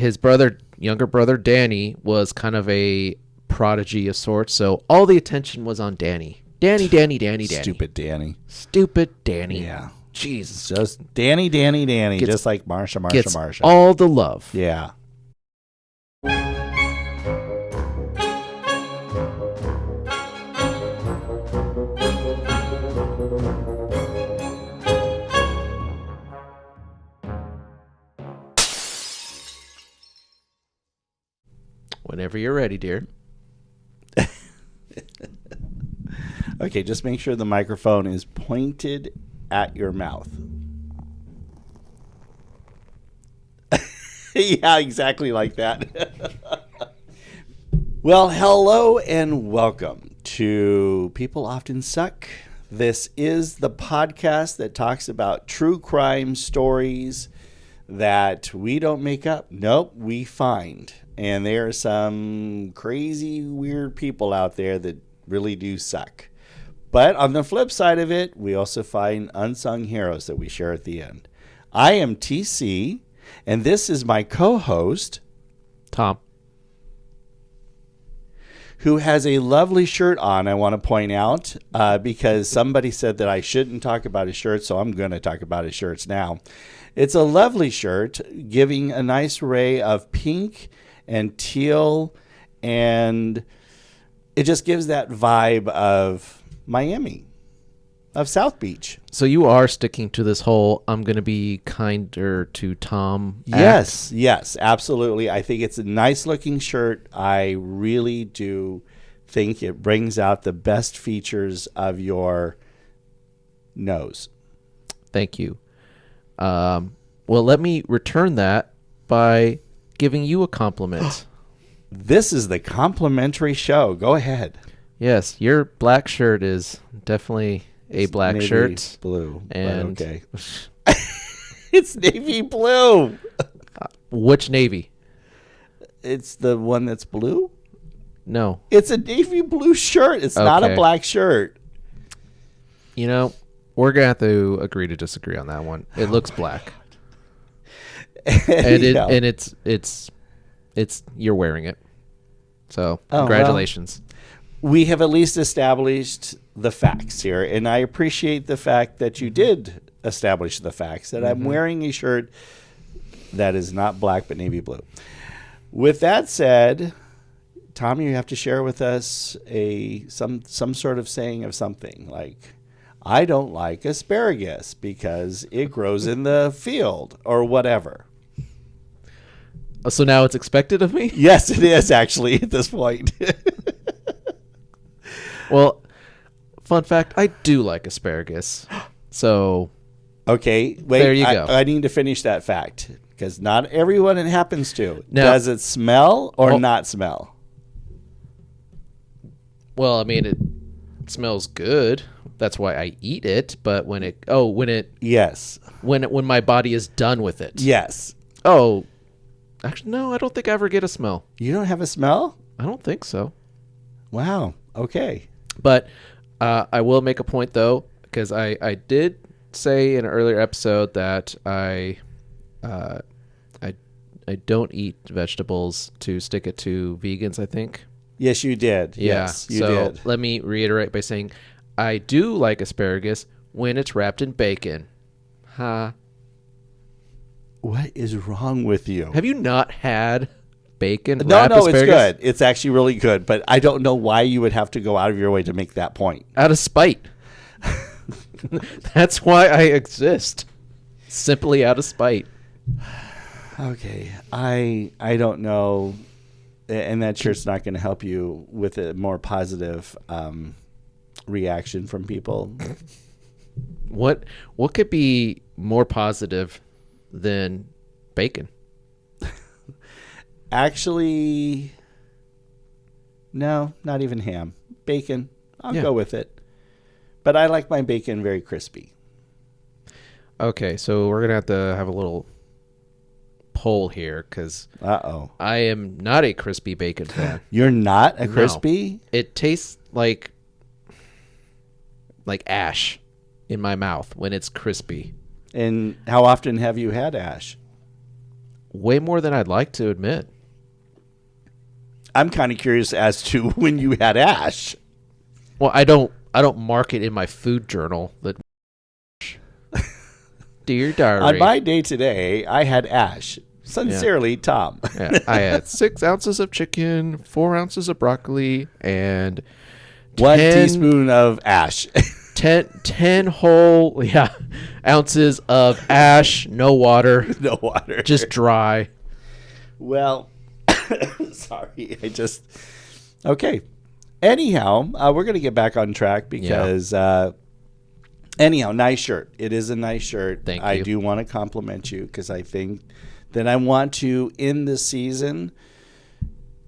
his younger brother Danny, was kind of a prodigy of sorts. So all the attention was on Danny. Danny. Stupid Danny. Stupid Danny. Yeah. Jesus. Just Danny. Gets- Just like Marsha. Gets all the love. Yeah. Whenever you're ready, dear. Okay, just make sure the microphone is pointed at your mouth. Yeah, exactly like that. Well, hello and welcome to People Often Suck. This is the podcast that talks about true crime stories that we don't make up. Nope, we find. And there are some crazy, weird people out there that really do suck. But on the flip side of it, we also find unsung heroes that we share at the end. I am TC, and this is my co-host, Tom. who has a lovely shirt on, I want to point out, because somebody said that I shouldn't talk about his shirt, so I'm going to talk about his shirts now. It's a lovely shirt, giving a nice array of pink and teal, and it just gives that vibe of Miami, of South Beach. So you are sticking to this whole I'm going to be kinder to Tom act? Yes, absolutely. I think it's a nice looking shirt. I really do think it brings out the best features of your nose. Thank you. Well, let me return that by giving you a compliment. This is the complimentary show. Go ahead. Yes, your black shirt is definitely a black Navy shirt. blue. And but okay. It's navy blue. Which navy? It's the one that's blue? No. It's a navy blue shirt. It's not a Okay. black shirt. You know, we're going to have to agree to disagree on that one. It looks black. And Yeah. it's you're wearing it. So, well. congratulations. We have at least established the facts here, and I appreciate the fact that you did establish the facts, that I'm wearing a shirt that is not black but navy blue. With that said, Tommy, you have to share with us some sort of saying of something like, I don't like asparagus because it grows in the field, or whatever. So now it's expected of me? Yes, it is actually at this point. Well, fun fact, I do like asparagus. So, Okay, wait. There you go. I need to finish that fact because not everyone it happens to. Now- Does it smell or Well- not smell? well, I mean, it smells good. That's why I eat it. But when Yes. my body is done with it. Yes. Oh, actually, no, I don't think I ever get a smell. You don't have a smell? I don't think so. Wow. Okay. But I will make a point, though, because I did say in an earlier episode that I don't eat vegetables to stick it to vegans, I think. Yes, you did. Yeah. Yes, you so did. let me reiterate by saying I do like asparagus when it's wrapped in bacon. Ha. What is wrong with you? Have you not had bacon No, wrapped it's asparagus? good. It's actually really good, but I don't know why you would have to go out of your way to make that point. Out of spite. That's why I exist. Simply out of spite. Okay. I don't know, and that shirt's not going to help you with a more positive reaction from people. What could be more positive than bacon? Actually, no, not even ham. Bacon. I'll Yeah. go with it. But I like my bacon very crispy. Okay, so we're gonna have to have a little poll here because Uh-oh. I am not a crispy bacon fan. You're not a No. crispy? It tastes like ash in my mouth when it's crispy. And how often have you had ash? way more than I'd like to admit. I'm kind of curious as to when you had Ash. Well, I don't mark it in my food journal that Dear Diary. On my day today, I had Ash. Sincerely, Tom. Yeah, I had 6 ounces of chicken, 4 ounces of broccoli, and 1 teaspoon of Ash. 10 whole ounces of ash, no water, No water. just dry. Well, sorry. Okay. Anyhow, we're going to get back on track because, anyhow, nice shirt. It is a nice shirt. Thank I you. do want to compliment you because I think that I want to end the season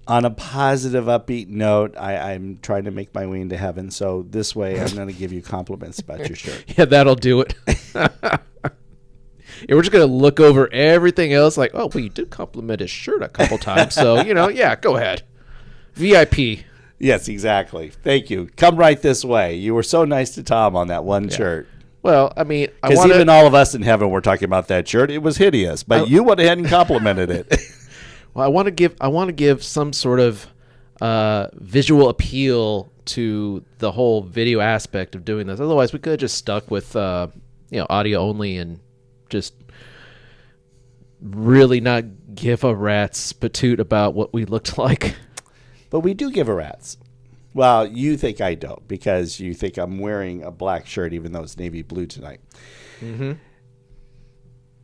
on a positive, upbeat note. I'm trying to make my way into heaven. So this way, I'm going to give you compliments about your shirt. Yeah, that'll do it. Yeah, we're just going to look over everything else like, oh, well, you did compliment his shirt a couple times. So, yeah, go ahead. VIP. Yes, exactly. Thank you. Come right this way. You were so nice to Tom on that one shirt. Well, I mean, Because even all of us in heaven were talking about that shirt. It was hideous, but you went ahead and complimented it. Well, I want to give some sort of visual appeal to the whole video aspect of doing this. Otherwise, we could have just stuck with audio only and just really not give a rat's patoot about what we looked like. But we do give a rat's. Well, you think I don't because you think I'm wearing a black shirt even though it's navy blue tonight. Mm-hmm.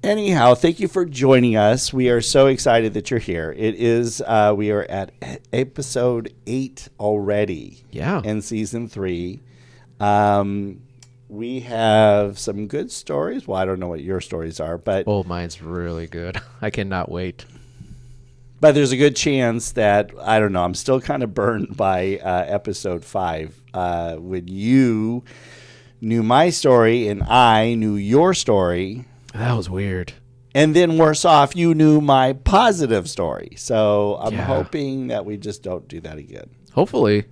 Anyhow, thank you for joining us. We are so excited that you're here. It is we are at episode 8 already. Yeah. In season 3. We have some good stories. Well, I don't know what your stories are, but Oh, mine's really good. I cannot wait. But there's a good chance that, I don't know, I'm still kind of burned by episode 5 when you knew my story and I knew your story. That was weird. And then worse off, you knew my positive story. So I'm Yeah. hoping that we just don't do that again. Hopefully.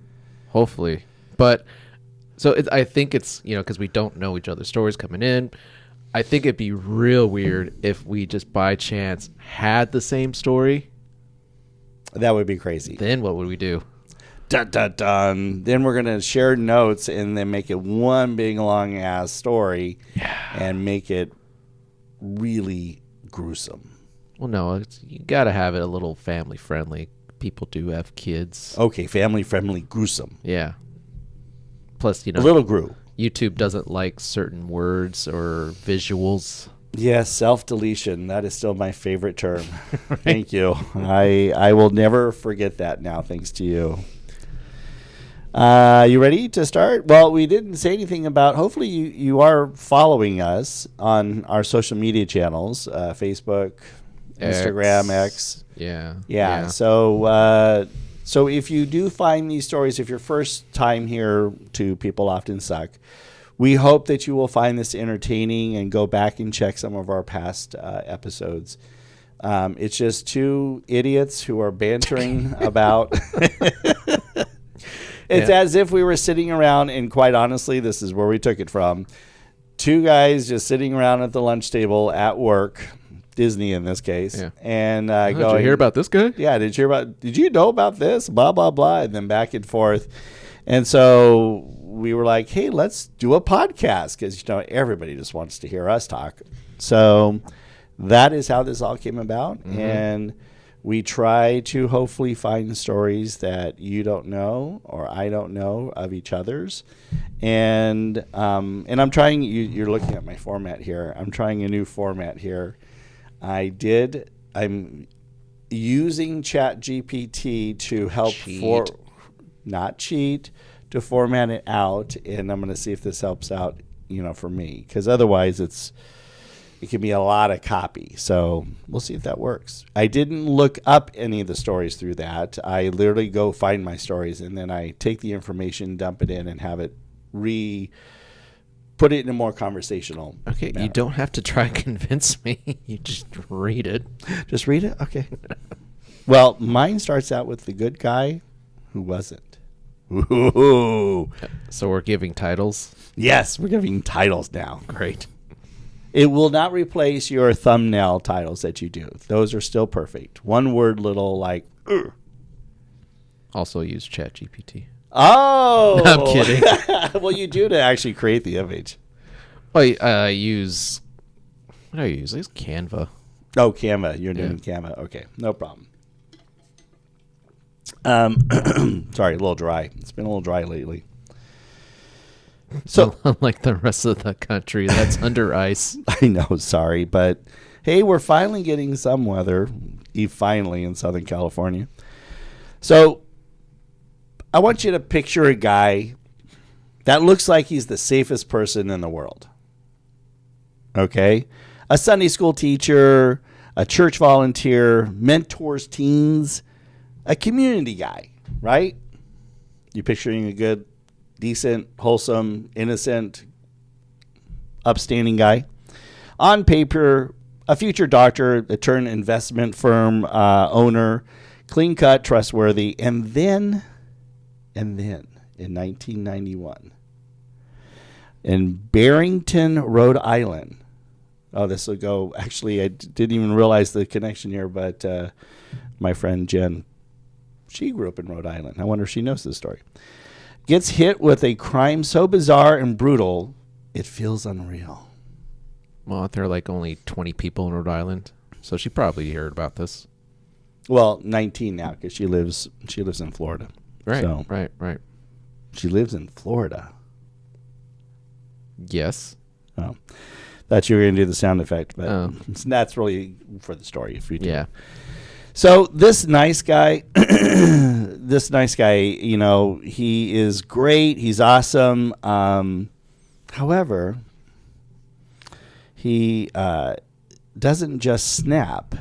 But so I think it's, because we don't know each other's stories coming in. I think it'd be real weird if we just by chance had the same story. That would be crazy. Then what would we do? Dun, dun, dun. Then we're going to share notes and then make it one big long ass story and make it really gruesome. Well, no, you got to have it a little family friendly. People do have kids. Okay, family friendly gruesome. Yeah. Plus, A little gru. YouTube doesn't like certain words or visuals. Yes, self-deletion. That is still my favorite term. Thank you. I will never forget that now, thanks to you. You ready to start? Well, we didn't say anything about, hopefully you are following us on our social media channels, Facebook, Instagram, X. Yeah. So if you do find these stories, if you're first time here to People Often Suck, we hope that you will find this entertaining and go back and check some of our past episodes. It's just two idiots who are bantering about. It's as if we were sitting around, and quite honestly, this is where we took it from. Two guys just sitting around at the lunch table at work, Disney in this case, and going, did you hear about this guy? Yeah, did you know about this? Blah, blah, blah, and then back and forth. And so we were like, hey, let's do a podcast because, everybody just wants to hear us talk. So that is how this all came about. Mm-hmm. And we try to hopefully find stories that you don't know or I don't know of each other's. And I'm trying, you're looking at my format here. I'm trying a new format here. I'm using ChatGPT to help not cheat, to format it out, and I'm going to see if this helps out, for me, because otherwise it can be a lot of copy. So we'll see if that works. I didn't look up any of the stories through that. I literally go find my stories, and then I take the information, dump it in, and have it put it in a more conversational manner. You don't have to try and convince me. You just read it. Just read it? Okay. Well, mine starts out with the good guy who wasn't. Ooh. So we're giving titles? Yes, we're giving titles now. Great. It will not replace your thumbnail titles that you do. Those are still perfect. One word little like, ugh. Also use ChatGPT. Oh! No, I'm kidding. Well, you do to actually create the image. I use... What do I use? I use Canva. Oh, Canva. You're doing Canva. Okay, no problem. Sorry, a little dry. It's been a little dry lately. So, unlike the rest of the country that's under ice. I know, sorry, but hey, we're finally getting some weather, finally in Southern California. So, I want you to picture a guy that looks like he's the safest person in the world. Okay? A Sunday school teacher, a church volunteer, mentors teens, a community guy, right? You picturing a good, decent, wholesome, innocent, upstanding guy. On paper, a future doctor, a turned investment firm owner, clean cut, trustworthy, and then in 1991, in Barrington, Rhode Island. Oh, this will go. Actually, I didn't even realize the connection here, but my friend Jen, she grew up in Rhode Island. I wonder if she knows this story. Gets hit with a crime so bizarre and brutal, it feels unreal. Well, there are like only 20 people in Rhode Island, so she probably heard about this. Well, 19 now because she lives in Florida. Right, so, right. She lives in Florida. Yes. Oh, thought you were going to do the sound effect, but that's really for the story. If you do. Yeah. So this nice guy, you know, he is great. He's awesome. However, he doesn't just snap.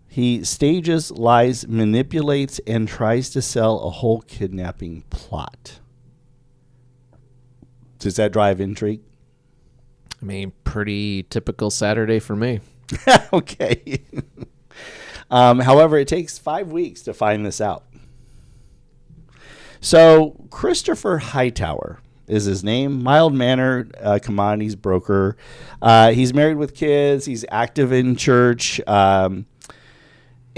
He stages, lies, manipulates, and tries to sell a whole kidnapping plot. Does that drive intrigue? I mean, pretty typical Saturday for me. Okay. However, it takes 5 weeks to find this out. So Christopher Hightower is his name, mild-mannered commodities broker. He's married with kids. He's active in church.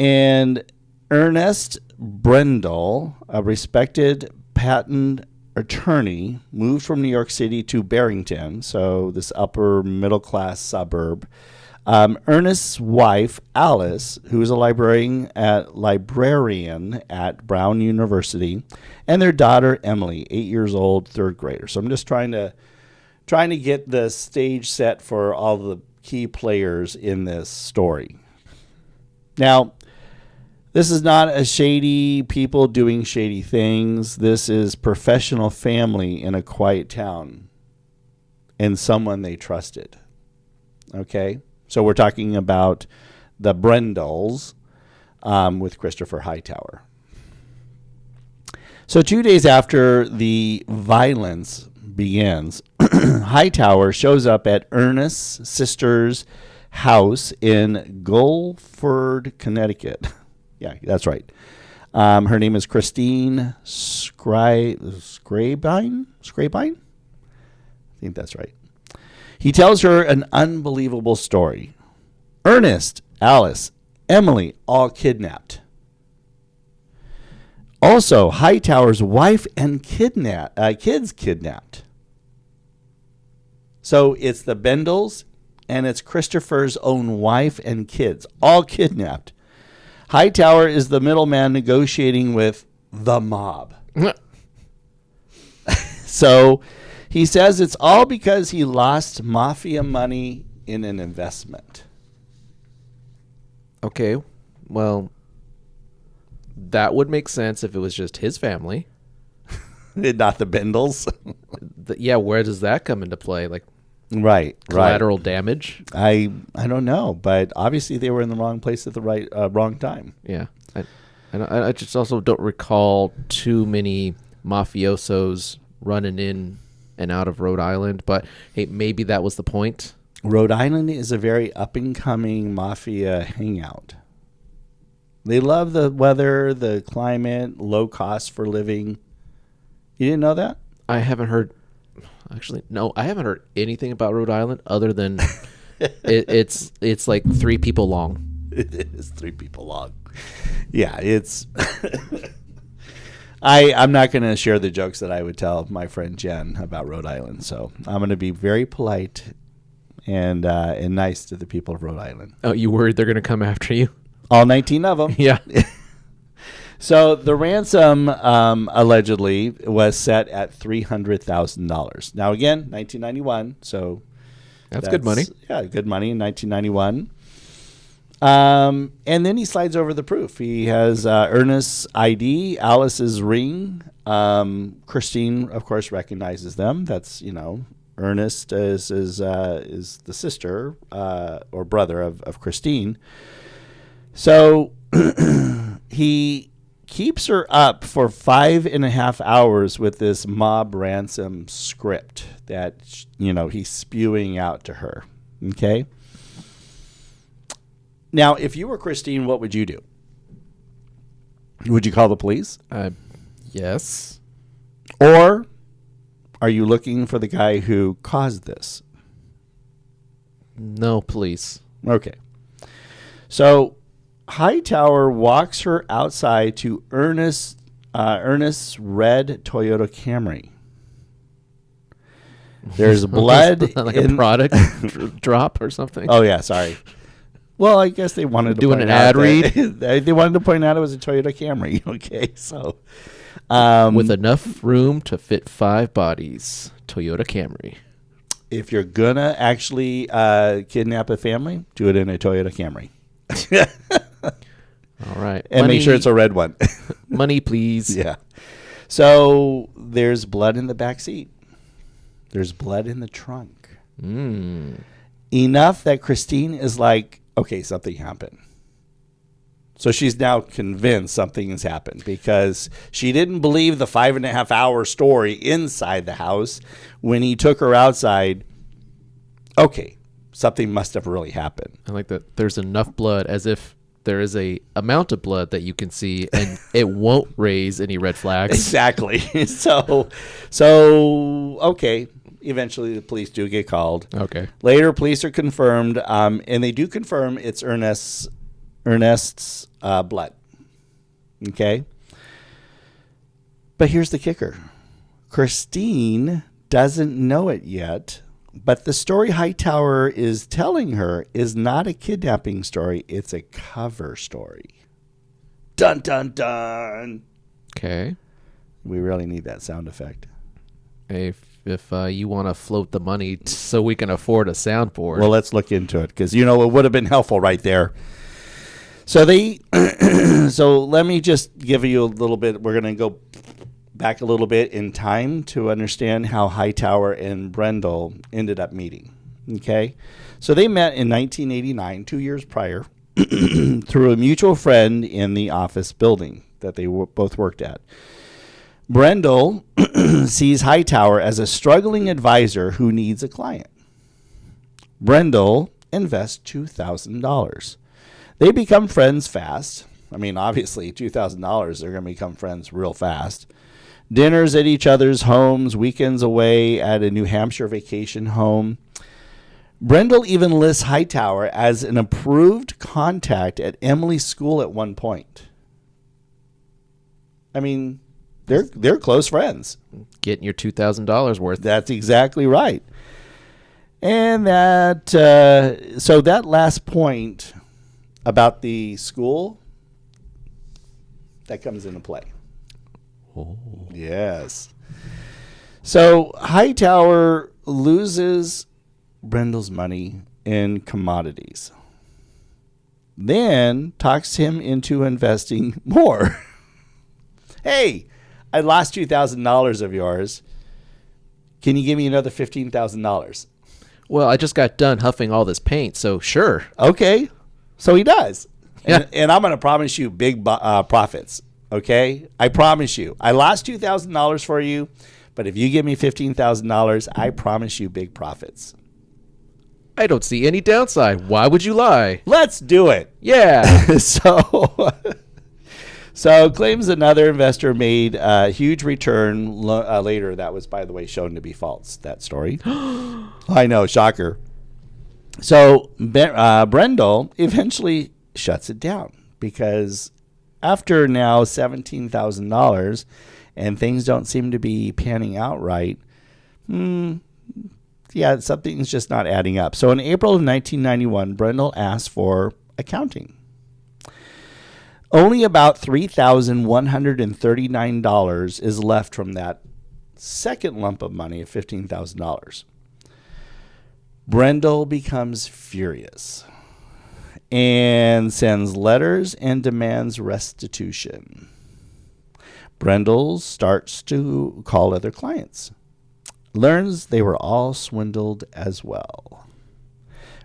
And Ernest Brendel, a respected patent attorney, moved from New York City to Barrington, so this upper middle-class suburb. Ernest's wife, Alice, who is a librarian at Brown University, and their daughter, Emily, 8 years old, third grader. So I'm just trying to get the stage set for all the key players in this story. Now, this is not a shady people doing shady things. This is professional family in a quiet town and someone they trusted. Okay? So we're talking about the Brendels with Christopher Hightower. So 2 days after the violence begins, Hightower shows up at Ernest's sister's house in Guilford, Connecticut. Yeah, that's right. Her name is Christine Scrabine? I think that's right. He tells her an unbelievable story. Ernest, Alice, Emily, all kidnapped. Also, Hightower's wife and kids kidnapped. So it's the Bendels and it's Christopher's own wife and kids, all kidnapped. Hightower is the middleman negotiating with the mob. So he says it's all because he lost mafia money in an investment. Okay, well, that would make sense if it was just his family. Not the Bendels. Yeah, where does that come into play? Like, right, collateral damage? I don't know, but obviously they were in the wrong place at the wrong time. Yeah, I just also don't recall too many mafiosos running in and out of Rhode Island, but hey, maybe that was the point. Rhode Island is a very up-and-coming mafia hangout. They love the weather, the climate, low cost for living. You didn't know that? I haven't heard... Actually, no, I haven't heard anything about Rhode Island other than It's like 3 people long. It is 3 people long. Yeah, it's. I'm not going to share the jokes that I would tell my friend Jen about Rhode Island, so I'm going to be very polite and nice to the people of Rhode Island. Oh, you worried they're going to come after you? All 19 of them. Yeah. So the ransom allegedly was set at $300,000. Now again, 1991, so That's good money. Yeah, good money in 1991. And then he slides over the proof. He has Ernest's ID, Alice's ring. Christine, of course, recognizes them. That's, Ernest is the sister or brother of Christine. So he keeps her up for 5.5 hours with this mob ransom script that, he's spewing out to her. Okay. Now, if you were Christine, what would you do? Would you call the police? Yes. Or are you looking for the guy who caused this? No, please. Okay. So Hightower walks her outside to Ernest's red Toyota Camry. There's blood like in a product drop or something. Oh, yeah, sorry. Well, I guess they wanted to doing point an ad out read. They wanted to point out it was a Toyota Camry. Okay, so with enough room to fit 5 bodies, Toyota Camry. if you're gonna actually kidnap a family, do it in a Toyota Camry. All right, And make sure it's a red one. money, please. Yeah. So there's blood in the back seat. There's blood in the trunk. Enough that Christine is like, okay, something happened. So she's now convinced something has happened because she didn't believe the 5.5 hour story inside the house. When he took her outside, okay, something must have really happened. I like that. There's enough blood, as if there is a amount of blood that you can see, and it won't raise any red flags. Exactly. So okay. Eventually, the police do get called. Okay. Later, police are confirmed, and they do confirm it's Ernest's blood. Okay. But here's the kicker: Christine doesn't know it yet, but the story Hightower is telling her is not a kidnapping story; it's a cover story. Dun dun dun. Okay. We really need that sound effect. If you want to float the money so we can afford a soundboard. Well, let's look into it because, it would have been helpful right there. So so let me just give you a little bit. We're going to go back a little bit in time to understand how Hightower and Brendel ended up meeting. Okay. So they met in 1989, 2 years prior, through a mutual friend in the office building that they both worked at. Brendel sees Hightower as a struggling advisor who needs a client. Brendel invests $2,000. They become friends fast. I mean, obviously, $2,000, they're going to become friends real fast. Dinners at each other's homes, weekends away at a New Hampshire vacation home. Brendel even lists Hightower as an approved contact at Emily's school at one point. I mean, they're close friends. Getting your $2,000 worth. That's exactly right. And that so that last point about the school, that comes into play. Oh. Yes. So Hightower loses Brendel's money in commodities. Then talks him into investing more. Hey, I lost $2,000 of yours. Can you give me another $15,000? Well, I just got done huffing all this paint, so sure. Okay. So he does. Yeah. And I'm going to promise you big profits. Okay. I promise you. I lost $2,000 for you, but if you give me $15,000, I promise you big profits. I don't see any downside. Why would you lie? Let's do it. Yeah. So claims another investor made a huge return later. That was, by the way, shown to be false, that story. I know, shocker. So Brendel eventually shuts it down because after now $17,000 and things don't seem to be panning out right, yeah, something's just not adding up. So in April of 1991, Brendel asked for accounting. Only about $3,139 is left from that second lump of money of $15,000. Brendel becomes furious and sends letters and demands restitution. Brendel starts to call other clients. Learns they were all swindled as well.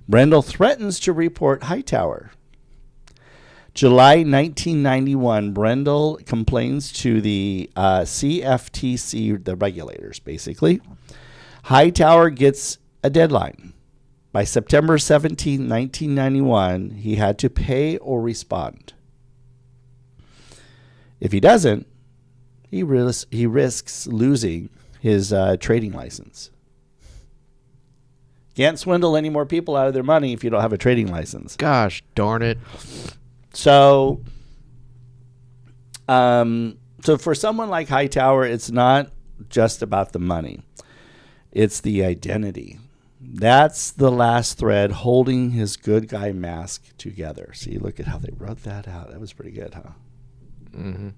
Brendel threatens to report Hightower. July 1991, Brendel complains to the CFTC, the regulators, basically. Hightower gets a deadline. By September 17, 1991, he had to pay or respond. If he doesn't, he risks losing his trading license. Can't swindle any more people out of their money if you don't have a trading license. Gosh darn it. So for someone like Hightower, it's not just about the money. It's the identity. That's the last thread holding his good guy mask together. See, look at how they wrote that out. That was pretty good, huh? Mm-hmm.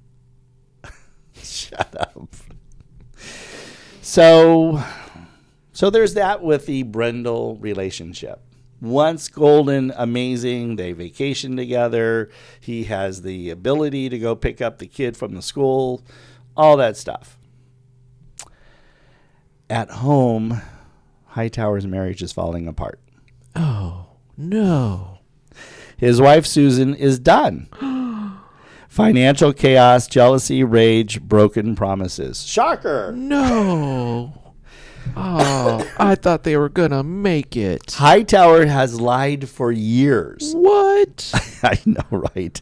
Shut up. So there's that with the Brendel relationship. Once golden, amazing, they vacation together. He has the ability to go pick up the kid from the school, all that stuff. At home, Hightower's marriage is falling apart. Oh, no. His wife, Susan, is done. Financial chaos, jealousy, rage, broken promises. Shocker. No. Oh, I thought they were going to make it. Hightower has lied for years. What? I know, right?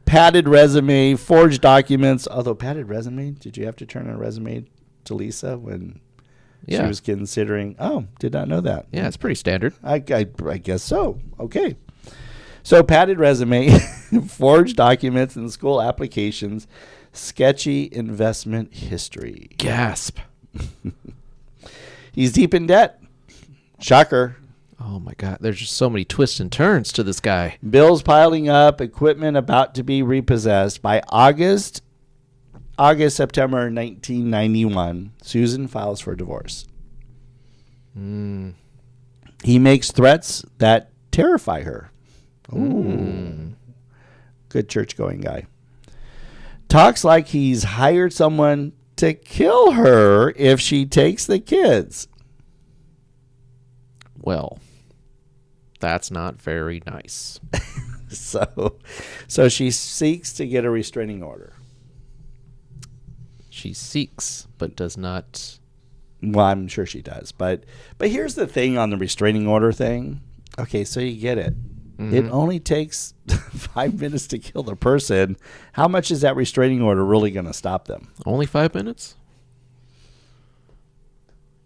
Padded resume, forged documents. Although padded resume, did you have to turn in a resume to Lisa when she was considering? Oh, did not know that. Yeah, it's pretty standard. I guess so. Okay. So padded resume, forged documents and school applications, sketchy investment history. Gasp. He's deep in debt. Shocker. Oh, my God. There's just so many twists and turns to this guy. Bills piling up, equipment about to be repossessed. By September 1991, Susan files for divorce. He makes threats that terrify her. Ooh. Good church-going guy. Talks like he's hired someone to kill her if she takes the kids. Well, that's not very nice. So she seeks to get a restraining order. She seeks, but does not. Well, I'm sure she does. But here's the thing on the restraining order thing. Okay, so you get it. Mm-hmm. It only takes 5 minutes to kill the person. How much is that restraining order really going to stop them? Only 5 minutes?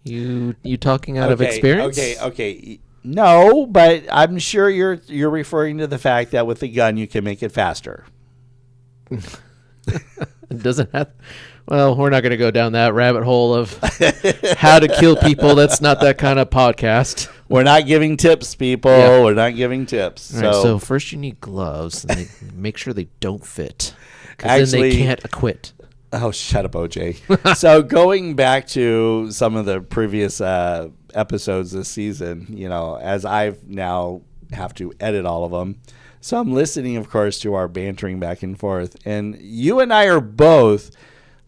You talking out of experience? Okay. No, but I'm sure you're referring to the fact that with the gun you can make it faster. It doesn't have. Well, we're not going to go down that rabbit hole of how to kill people. That's not that kind of podcast. We're not giving tips, people. Yeah. We're not giving tips. All right, so first you need gloves, and make sure they don't fit. Because then they can't acquit. Oh, shut up, OJ. So going back to some of the previous episodes this season, as I've now have to edit all of them. So I'm listening, of course, to our bantering back and forth. And you and I are both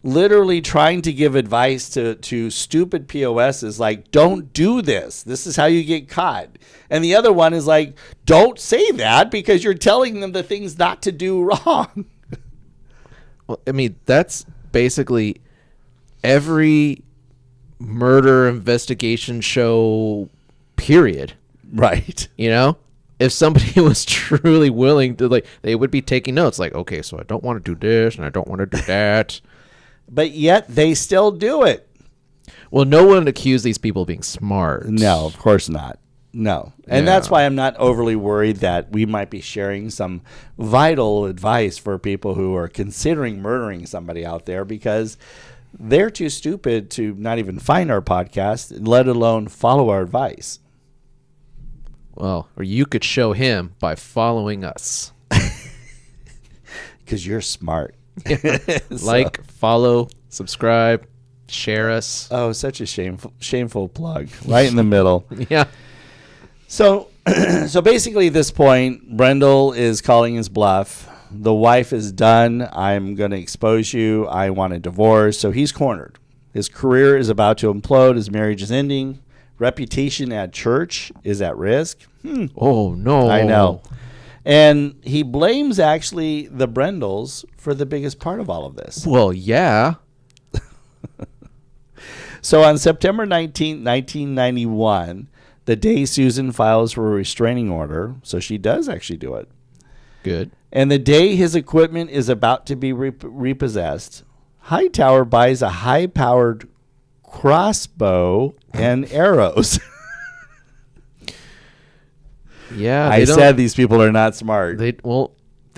literally trying to give advice to stupid POSs like, don't do this. This is how you get caught. And the other one is like, don't say that because you're telling them the things not to do wrong. Well, I mean, that's basically every murder investigation show, period. Right. If somebody was truly willing to, they would be taking notes like, okay, so I don't want to do this and I don't want to do that. But yet they still do it. Well, no one accused these people of being smart. No, of course not. No. And Yeah. that's why I'm not overly worried that we might be sharing some vital advice for people who are considering murdering somebody out there, because they're too stupid to not even find our podcast, let alone follow our advice. Well, or you could show him by following us. Because you're smart. Like, follow, subscribe, share us. Oh, such a shameful plug. Right in the middle. Yeah. So basically at this point, Brendel is calling his bluff. The wife is done. I'm going to expose you. I want a divorce. So he's cornered. His career is about to implode. His marriage is ending. Reputation at church is at risk. Oh, no. I know. And he blames actually the Brendels for the biggest part of all of this. Well, yeah. So on September 19, 1991, the day Susan files for a restraining order, so she does actually do it, Good. and the day his equipment is about to be repossessed, Hightower buys a high-powered crossbow and arrows. Yeah. I said these people are not smart. They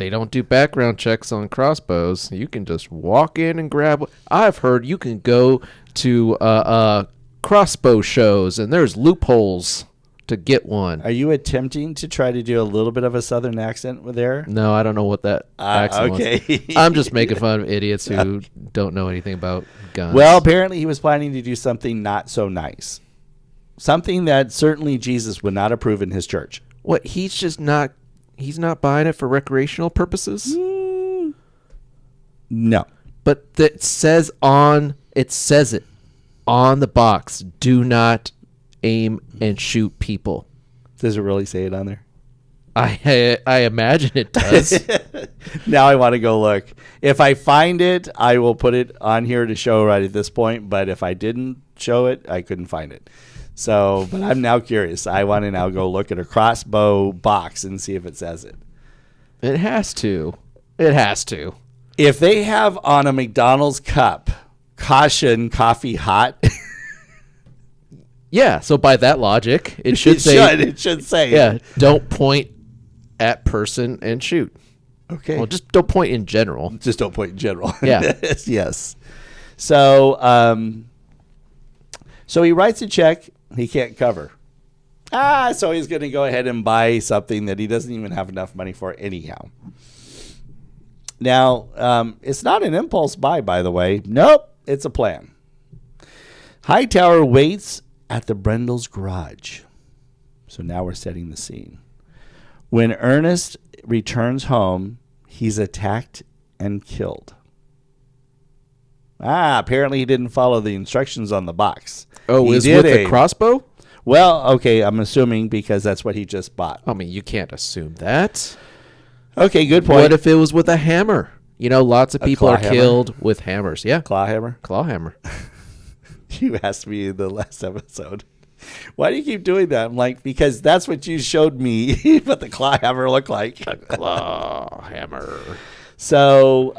don't do background checks on crossbows. You can just walk in and grab. I've heard you can go to crossbow shows and there's loopholes to get one. Are you attempting to try to do a little bit of a southern accent with there? No, I don't know what that accent okay. was. I'm just making fun of idiots who don't know anything about guns. Well, apparently he was planning to do something not so nice. Something that certainly Jesus would not approve in his church. What? He's not buying it for recreational purposes? No. But it says it on the box. Do not aim and shoot people. Does it really say it on there? I imagine it does. Now I want to go look. If I find it, I will put it on here to show right at this point. But if I didn't show it, I couldn't find it. So, but I'm now curious. I want to now go look at a crossbow box and see if it says it. It has to. It has to. If they have on a McDonald's cup, caution, coffee hot. Yeah, so by that logic, it should say. It should say. Yeah, don't point at person and shoot. Okay. Well, just don't point in general. Just don't point in general. Yeah. Yes. So, so he writes a check he can't cover. So he's going to go ahead and buy something that he doesn't even have enough money for anyhow. Now, it's not an impulse buy, by the way. Nope, it's a plan. Hightower waits at the Brendels' garage. So now we're setting the scene. When Ernest returns home, he's attacked and killed. Apparently he didn't follow the instructions on the box. Oh, He is did with the crossbow? Well, okay, I'm assuming because that's what he just bought. I mean, you can't assume that. Okay, good point. What if it was with a hammer? You know, lots of people claw are hammer? killed with hammers. Yeah, Claw hammer? claw hammer. You asked me in the last episode. Why do you keep doing that? I'm like, because that's what you showed me what the claw hammer looked like. Claw hammer. So,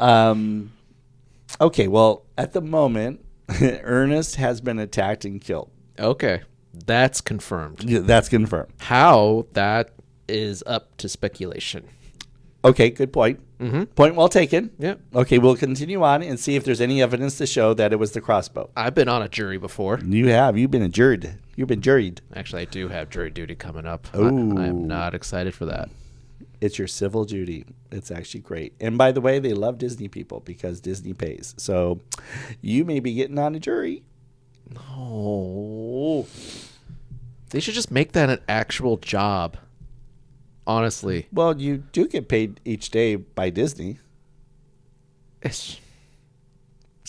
okay, well, at the moment, Ernest has been attacked and killed. Okay, that's confirmed. Yeah, that's confirmed. How, that is up to speculation. Okay, good point. Mm-hmm. Point well taken. Yeah. Okay, we'll continue on and see if there's any evidence to show that it was the crossbow. I've been on a jury before. You have. You've been juried. You've been juried. Actually, I do have jury duty coming up. Ooh. I am not excited for that. It's your civil duty. It's actually great. And by the way, they love Disney people because Disney pays. So you may be getting on a jury. Oh. They should just make that an actual job. Honestly. Well, you do get paid each day by Disney. It's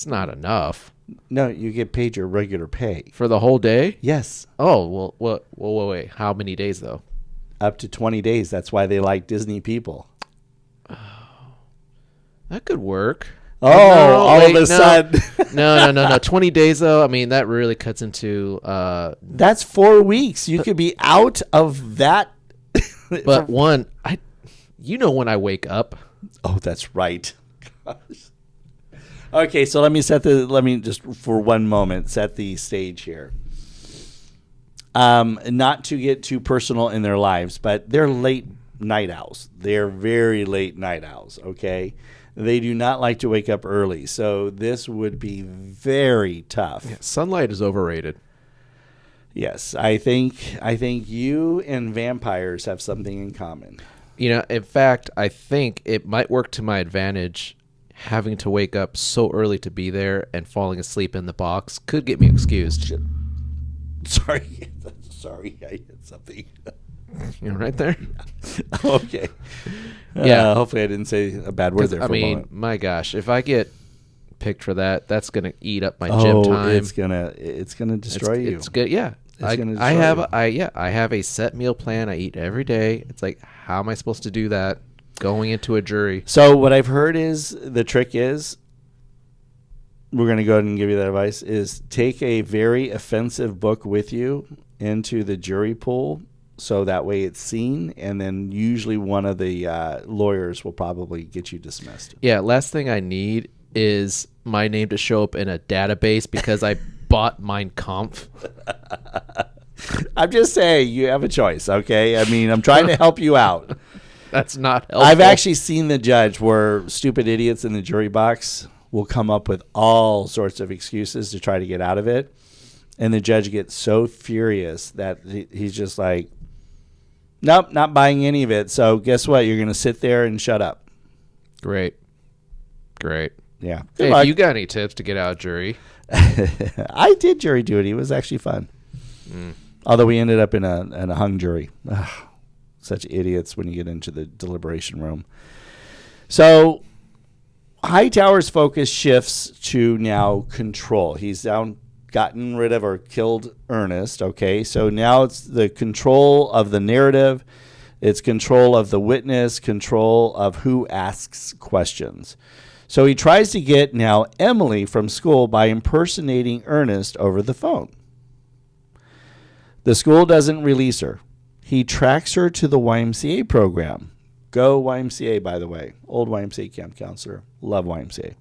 not enough. No, you get paid your regular pay. For the whole day? Yes. Oh, well, wait. How many days, though? Up to 20 days. That's why they like Disney people. That could work. Oh, all of a sudden. No. 20 days, though, I mean, that really cuts into... That's 4 weeks. You could be out of that. But when I wake up. Oh, that's right. Gosh. Okay, so let me just for one moment set the stage here. Not to get too personal in their lives, but they're late night owls. They're very late night owls, okay? They do not like to wake up early, so this would be very tough. Yeah, sunlight is overrated. Yes, I think you and vampires have something in common. In fact, I think it might work to my advantage. Having to wake up so early to be there and falling asleep in the box could get me excused. Sorry, I hit something. Right there? Okay. Yeah. Hopefully I didn't say a bad word there for a moment. My gosh, if I get picked for that, that's going to eat up my gym time. It's gonna destroy you. It's good. Yeah. I have a set meal plan I eat every day. It's like, how am I supposed to do that going into a jury? So what I've heard is the trick is, we're going to go ahead and give you that advice, is take a very offensive book with you into the jury pool so that way it's seen, and then usually one of the lawyers will probably get you dismissed. Yeah, last thing I need is my name to show up in a database because I bought Mein Kampf. I'm just saying, you have a choice, okay? I mean, I'm trying to help you out. That's not helpful. I've actually seen the judge where stupid idiots in the jury box will come up with all sorts of excuses to try to get out of it. And the judge gets so furious that he's just like, nope, not buying any of it. So guess what? You're going to sit there and shut up. Great. Yeah. Hey, if you got any tips to get out of jury? I did jury duty. It was actually fun. Although we ended up in a hung jury. Ugh, such idiots when you get into the deliberation room. So Hightower's focus shifts to now control. He's gotten rid of or killed Ernest, okay? So now it's the control of the narrative. It's control of the witness, control of who asks questions. So he tries to get now Emily from school by impersonating Ernest over the phone. The school doesn't release her. He tracks her to the YMCA program. Go YMCA, by the way. Old YMCA camp counselor. Love YMCA.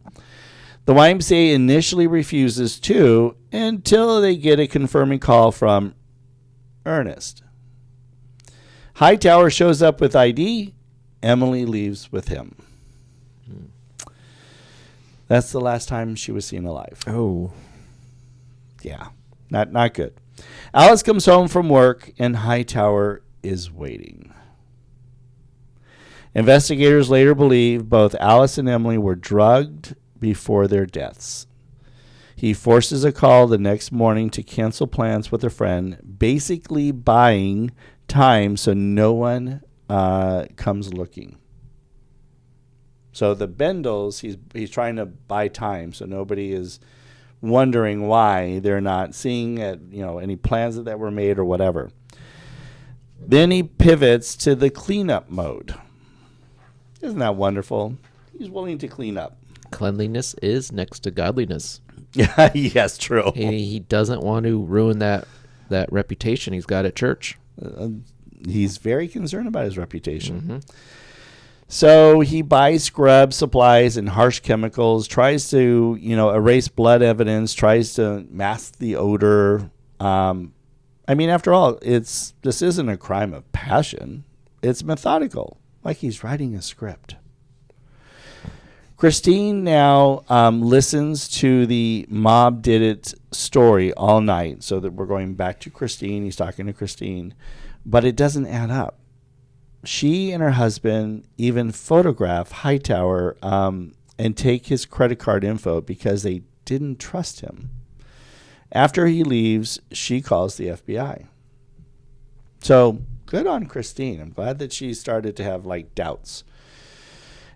The YMCA initially refuses to until they get a confirming call from Ernest. Hightower shows up with ID. Emily leaves with him. That's the last time she was seen alive. Oh. Yeah, not good. Alice comes home from work, and Hightower is waiting. Investigators later believe both Alice and Emily were drugged before their deaths. He forces a call the next morning to cancel plans with a friend, basically buying time so no one comes looking. So the Bendels, he's trying to buy time so nobody is wondering why they're not seeing any plans that were made or whatever. Then he pivots to the cleanup mode. Isn't that wonderful? He's willing to clean up. Cleanliness is next to godliness. Yes, true. He doesn't want to ruin that reputation he's got at church. He's very concerned about his reputation. Mm-hmm. So he buys scrub supplies and harsh chemicals, tries to, erase blood evidence, tries to mask the odor. After all, this isn't a crime of passion. It's methodical, like he's writing a script. Christine now listens to the mob did it story all night, so that we're going back to Christine. He's talking to Christine, but it doesn't add up. She and her husband even photograph Hightower and take his credit card info because they didn't trust him. After he leaves, she calls the FBI. So good on Christine. I'm glad that she started to have doubts.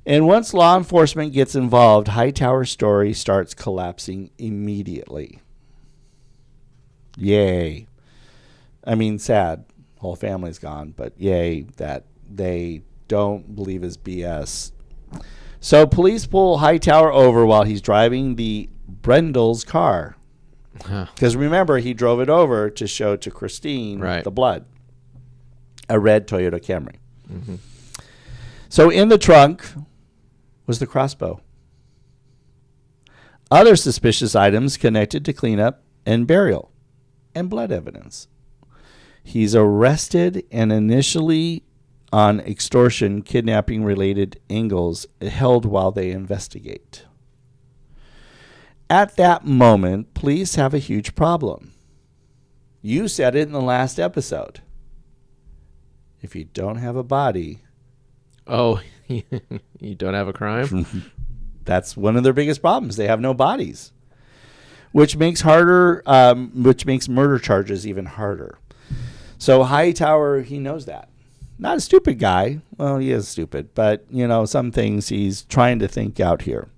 And once law enforcement gets involved, Hightower's story starts collapsing immediately. Yay. Sad. Whole family's gone, but yay that they don't believe his BS. So police pull Hightower over while he's driving the Brendel's car. Because remember, he drove it over to show to Christine the blood. A red Toyota Camry. Mm-hmm. So in the trunk was the crossbow. Other suspicious items connected to cleanup and burial and blood evidence. He's arrested and initially on extortion, kidnapping related angles held while they investigate. At that moment, police have a huge problem. You said it in the last episode. If you don't have a body, Oh, you don't have a crime? that's one of their biggest problems. They have no bodies, which makes murder charges even harder. So Hightower, he knows that. Not a stupid guy. Well, he is stupid, but some things he's trying to think out here.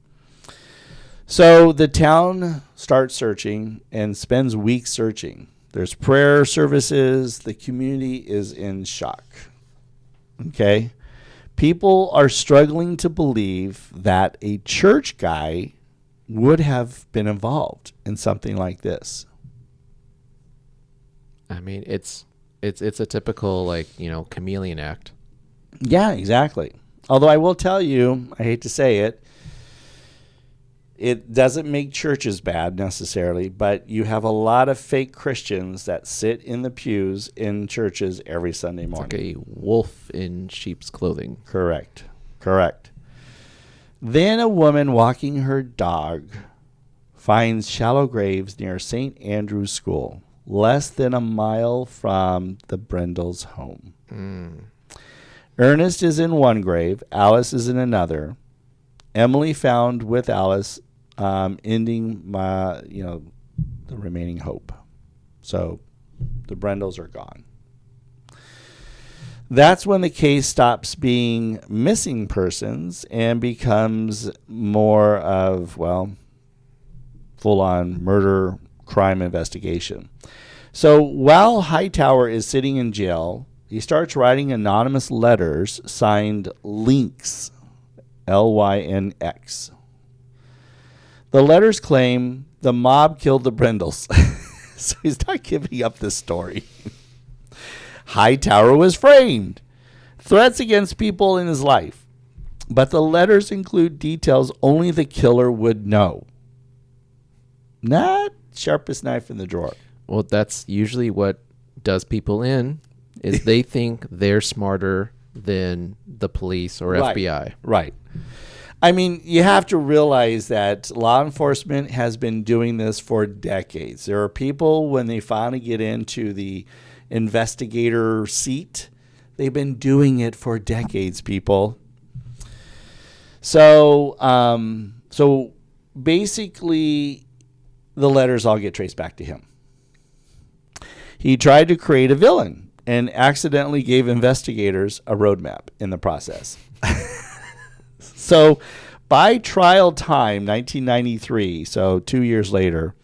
So the town starts searching and spends weeks searching. There's prayer services. The community is in shock. Okay? People are struggling to believe that a church guy would have been involved in something like this. I mean, it's a typical chameleon act. Yeah, exactly. Although I will tell you, I hate to say it, it doesn't make churches bad necessarily, but you have a lot of fake Christians that sit in the pews in churches every Sunday morning. It's like a wolf in sheep's clothing. Correct. Then a woman walking her dog finds shallow graves near St. Andrew's School, less than a mile from the Brendels' home. Ernest is in one grave. Alice is in another. Emily found with Alice, ending the remaining hope. So the Brendels are gone. That's when the case stops being missing persons and becomes more of, full-on murder crime investigation. So while Hightower is sitting in jail, he starts writing anonymous letters signed Lynx, Lynx. The letters claim the mob killed the Brendels. So he's not giving up this story. Hightower was framed. Threats against people in his life. But the letters include details only the killer would know. Not sharpest knife in the drawer. Well, that's usually what does people in, is they think they're smarter than the police or FBI. Right. I mean, you have to realize that law enforcement has been doing this for decades. There are people, when they finally get into the investigator seat, they've been doing it for decades, people. So basically, the letters all get traced back to him. He tried to create a villain and accidentally gave investigators a roadmap in the process. So by trial time, 1993, so 2 years later,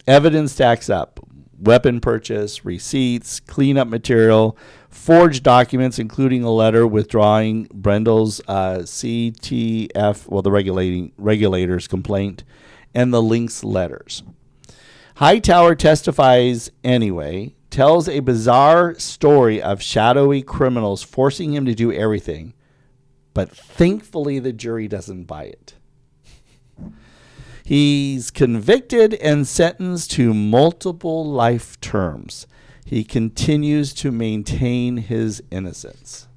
evidence stacks up. Weapon purchase, receipts, cleanup material, forged documents, including a letter withdrawing Brendel's CTF, the regulators complaint, and the Lynx letters. Hightower testifies anyway, tells a bizarre story of shadowy criminals forcing him to do everything, but thankfully the jury doesn't buy it. He's convicted and sentenced to multiple life terms. He continues to maintain his innocence.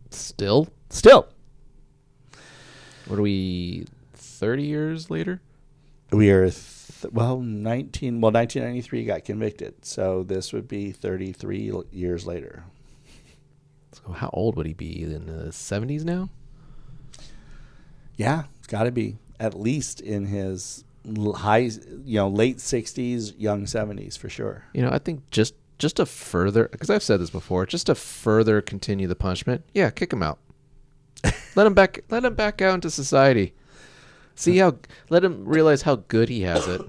Still? What are we, 30 years later? We are, 1993 he got convicted. So this would be 33 years later. So how old would he be? In the 70s now? Yeah, it's got to be at least in his late 60s, young 70s for sure. I think just to further, because I've said this before, just to further continue the punishment, kick him out. Let him back out into society. Let him realize how good he has it.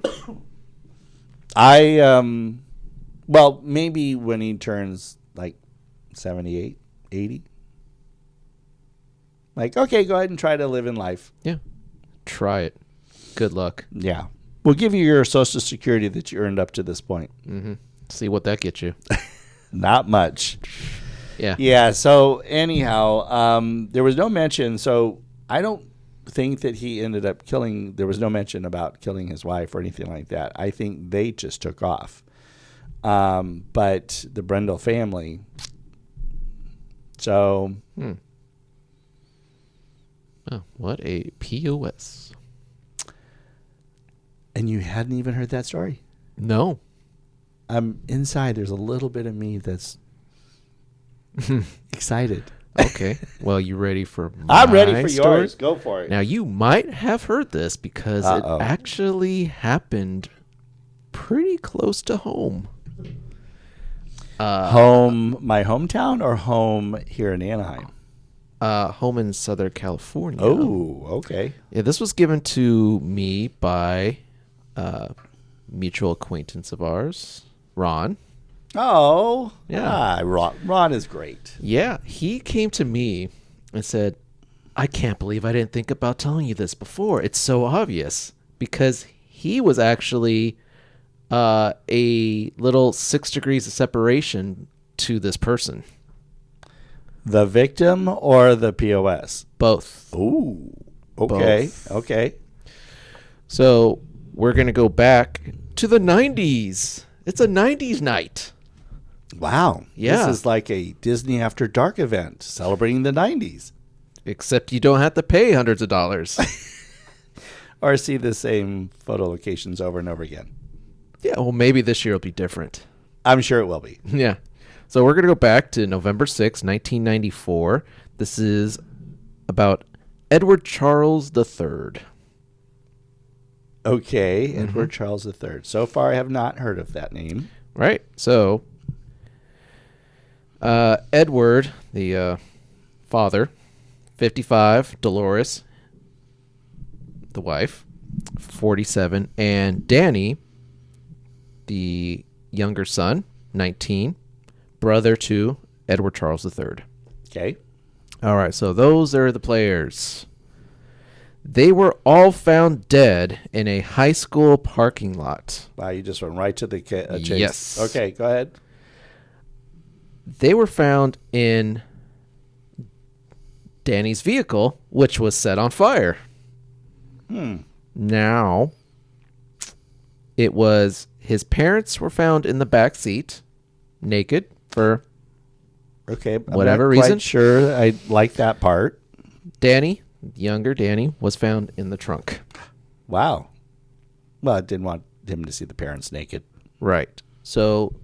Maybe when he turns like 78, 80. Okay, go ahead and try to live in life. Yeah. Try it. Good luck. Yeah. We'll give you your Social Security that you earned up to this point. Mm-hmm. See what that gets you. Not much. Yeah. Yeah. So anyhow, there was no mention. So I don't think that he ended up killing. There was no mention about killing his wife or anything like that. I think they just took off. But the Brendel family. So, Oh, what a POS. and you hadn't even heard that story. No. Inside, there's a little bit of me that's excited. Okay. Well, you ready for my I'm ready for story? yours. Go for it. Now, you might have heard this because Uh-oh. it actually happened pretty close to home. Home, my hometown, or home here in Anaheim? Home in Southern California. Oh, okay. Yeah, this was given to me by a mutual acquaintance of ours, Ron. Oh, Yeah. Ron is great. Yeah, he came to me and said, I can't believe I didn't think about telling you this before. It's so obvious. Because he was actually a little 6 degrees of separation to this person. The victim or the POS? Both. Ooh, okay, Both. okay. So we're going to go back to the 90s. It's a 90s night. Wow. Yeah. This is like a Disney After Dark event celebrating the 90s. Except you don't have to pay hundreds of dollars. Or see the same photo locations over and over again. Yeah, well, maybe this year will be different. I'm sure it will be. Yeah. So we're going to go back to November 6, 1994. This is about Edward Charles III. Okay, Edward Charles III. So far, I have not heard of that name. Right? So Edward, the father, 55, Dolores, the wife, 47, and Danny, the younger son, 19, brother to Edward Charles III. Okay. All right, so those are the players. They were all found dead in a high school parking lot. Wow, you just went right to the chase. Yes. Okay, go ahead. They were found in Danny's vehicle, which was set on fire. Now, it was his parents were found in the back seat, naked for Okay. Whatever I'm not reason. quite sure I like that part. Danny. Younger Danny was found in the trunk. Wow. Well, I didn't want him to see the parents naked. Right. So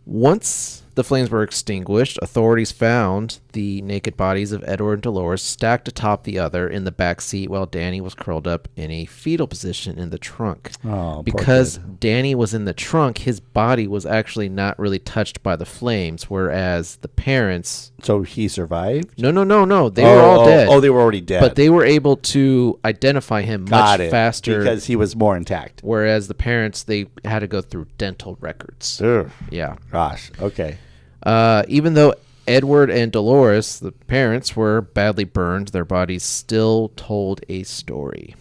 once the flames were extinguished, authorities found the naked bodies of Edward and Dolores stacked atop the other in the back seat while Danny was curled up in a fetal position in the trunk. Oh, poor Because kid. Danny was in the trunk, his body was actually not really touched by the flames, whereas the parents... So he survived? No. They were all dead. Oh, they were already dead. But they were able to identify him Got much it. faster. Because he was more intact. Whereas the parents, they had to go through dental records. Ugh. Yeah. Gosh. Okay. Even though Edward and Dolores, the parents, were badly burned, their bodies still told a story.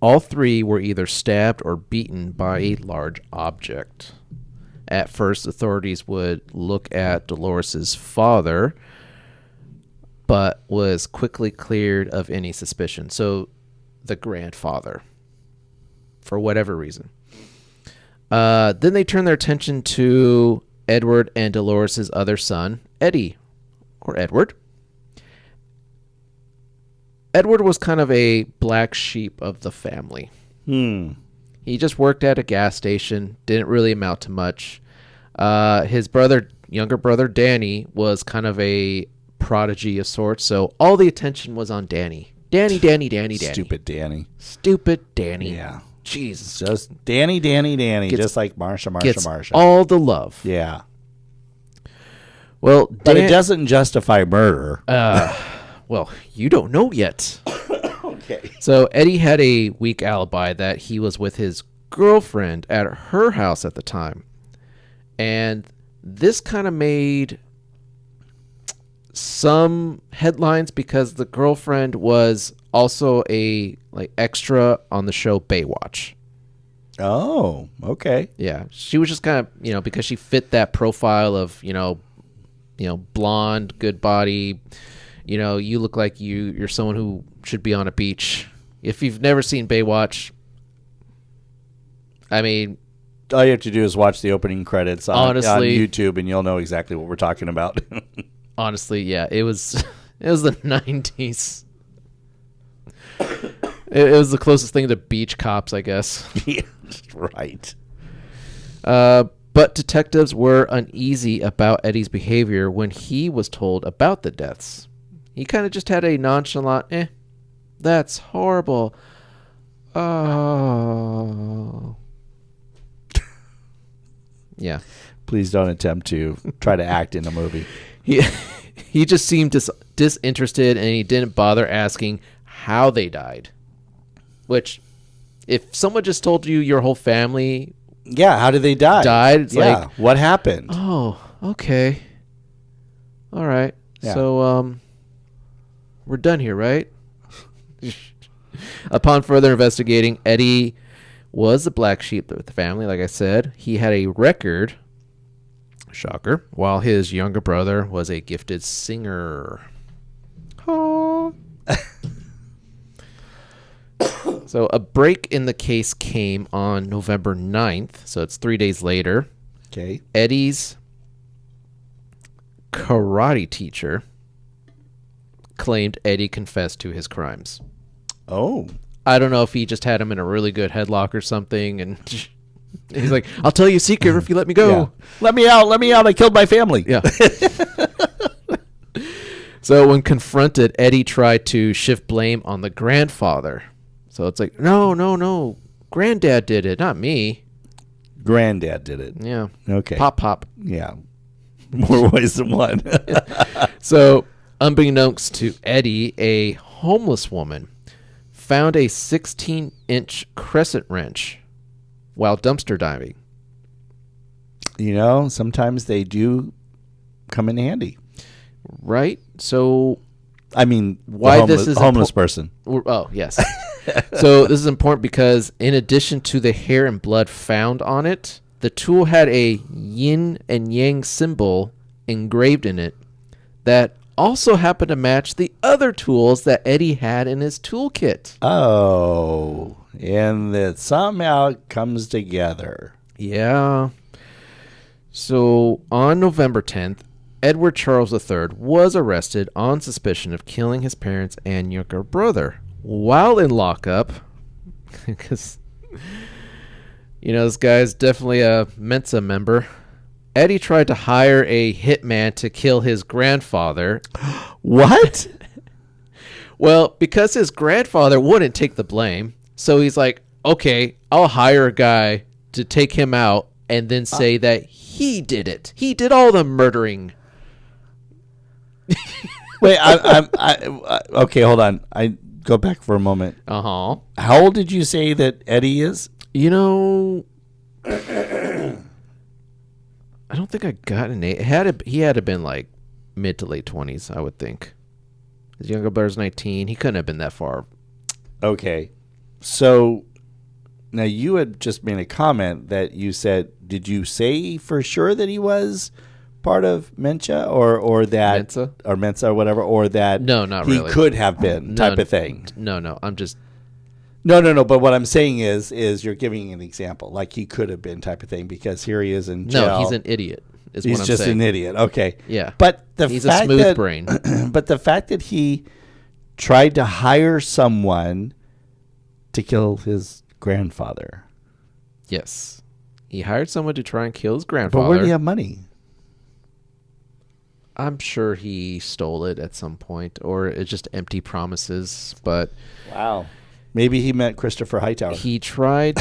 All three were either stabbed or beaten by a large object. At first, authorities would look at Dolores's father, but was quickly cleared of any suspicion. So, the grandfather, for whatever reason. Then they turned their attention to Edward and Dolores' other son, Eddie, or Edward. Edward was kind of a black sheep of the family. He just worked at a gas station, didn't really amount to much. His younger brother Danny, was kind of a prodigy of sorts, so all the attention was on Danny. Danny. Stupid Danny. Stupid Danny. Yeah. Jesus. Just Danny, Gets- just like Marsha. Gets all the love. Yeah. Well, But it doesn't justify murder. Well, you don't know yet. Okay. So Eddie had a weak alibi that he was with his girlfriend at her house at the time. And this kind of made some headlines because the girlfriend was also a extra on the show Baywatch. Oh, okay. Yeah, she was just kind of, because she fit that profile of, blonde, good body. You look like you're someone who should be on a beach. If you've never seen Baywatch, I mean, all you have to do is watch the opening credits on Honestly- YouTube, and you'll know exactly what we're talking about. honestly, yeah, it was the 90s. It was the closest thing to Beach Cops, I guess. Yeah, right. But detectives were uneasy about Eddie's behavior when he was told about the deaths. He kind of just had a nonchalant, that's horrible. Oh. Yeah. Please don't attempt to try to act in a movie. He just seemed disinterested, and he didn't bother asking how they died. Which, if someone just told you your whole family Yeah, how did they die? died, it's like, what happened? oh, okay. All right. Yeah. So, we're done here, right? Upon further investigating, Eddie was the black sheep of the family, like I said. He had a record, shocker, while his younger brother was a gifted singer. Oh. So a break in the case came on November 9th, so it's 3 days later. Okay. Eddie's karate teacher claimed Eddie confessed to his crimes. Oh. I don't know if he just had him in a really good headlock or something, and he's like, I'll tell you a secret if you let me go. Yeah. Let me out. I killed my family. Yeah. So when confronted, Eddie tried to shift blame on the grandfather. So it's like, no. Granddad did it, not me. Granddad did it. Yeah. Okay. Pop. Yeah. More ways than one. So, unbeknownst to Eddie, a homeless woman found a 16-inch crescent wrench while dumpster diving. Sometimes they do come in handy. Right? So, I mean, why this is homeless person. oh, yes. So, this is important because in addition to the hair and blood found on it, the tool had a yin and yang symbol engraved in it that also happened to match the other tools that Eddie had in his toolkit. Oh, and that somehow comes together. Yeah. So on November 10th, Edward Charles III was arrested on suspicion of killing his parents and younger brother while in lockup. Because, this guy's definitely a Mensa member. Eddie tried to hire a hitman to kill his grandfather. What? Well, because his grandfather wouldn't take the blame, so he's like, okay, I'll hire a guy to take him out and then say that he did it. He did all the murdering. Wait, okay, hold on. I go back for a moment. Uh-huh. How old did you say that Eddie is? I don't think I got an age. He had to been like mid to late 20s, I would think. His younger brother's 19. He couldn't have been that far. Okay. So now you had just made a comment that you said, did you say for sure that he was part of Mensa or that Mensa? Or Mensa or whatever, or that No, not he really. could have been type of thing? No. I'm just... No. But what I'm saying is you're giving an example, like he could have been type of thing, because here he is in jail. No, he's an idiot. Is He's what I'm just saying. an idiot. Okay. Yeah. But He's a smooth brain. But the fact that he tried to hire someone to kill his grandfather. Yes. He hired someone to try and kill his grandfather. But where do you have money? I'm sure he stole it at some point, or it's just empty promises. But Wow. Maybe he meant Christopher Hightower. he tried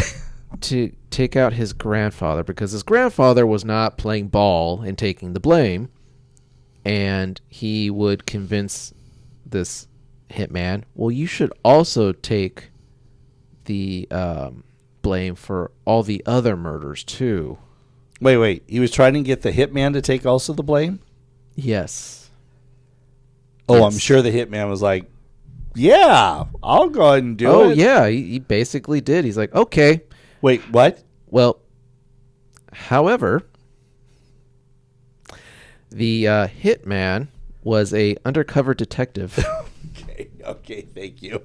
to take out his grandfather because his grandfather was not playing ball and taking the blame. And he would convince this hitman, well, you should also take the blame for all the other murders, too. Wait. He was trying to get the hitman to take also the blame? Yes. Oh, Yes. I'm sure the hitman was like, yeah, I'll go ahead and do it. Oh, yeah. He basically did. He's like, okay. Wait, what? Well, however, the hitman was a undercover detective. Okay, thank you.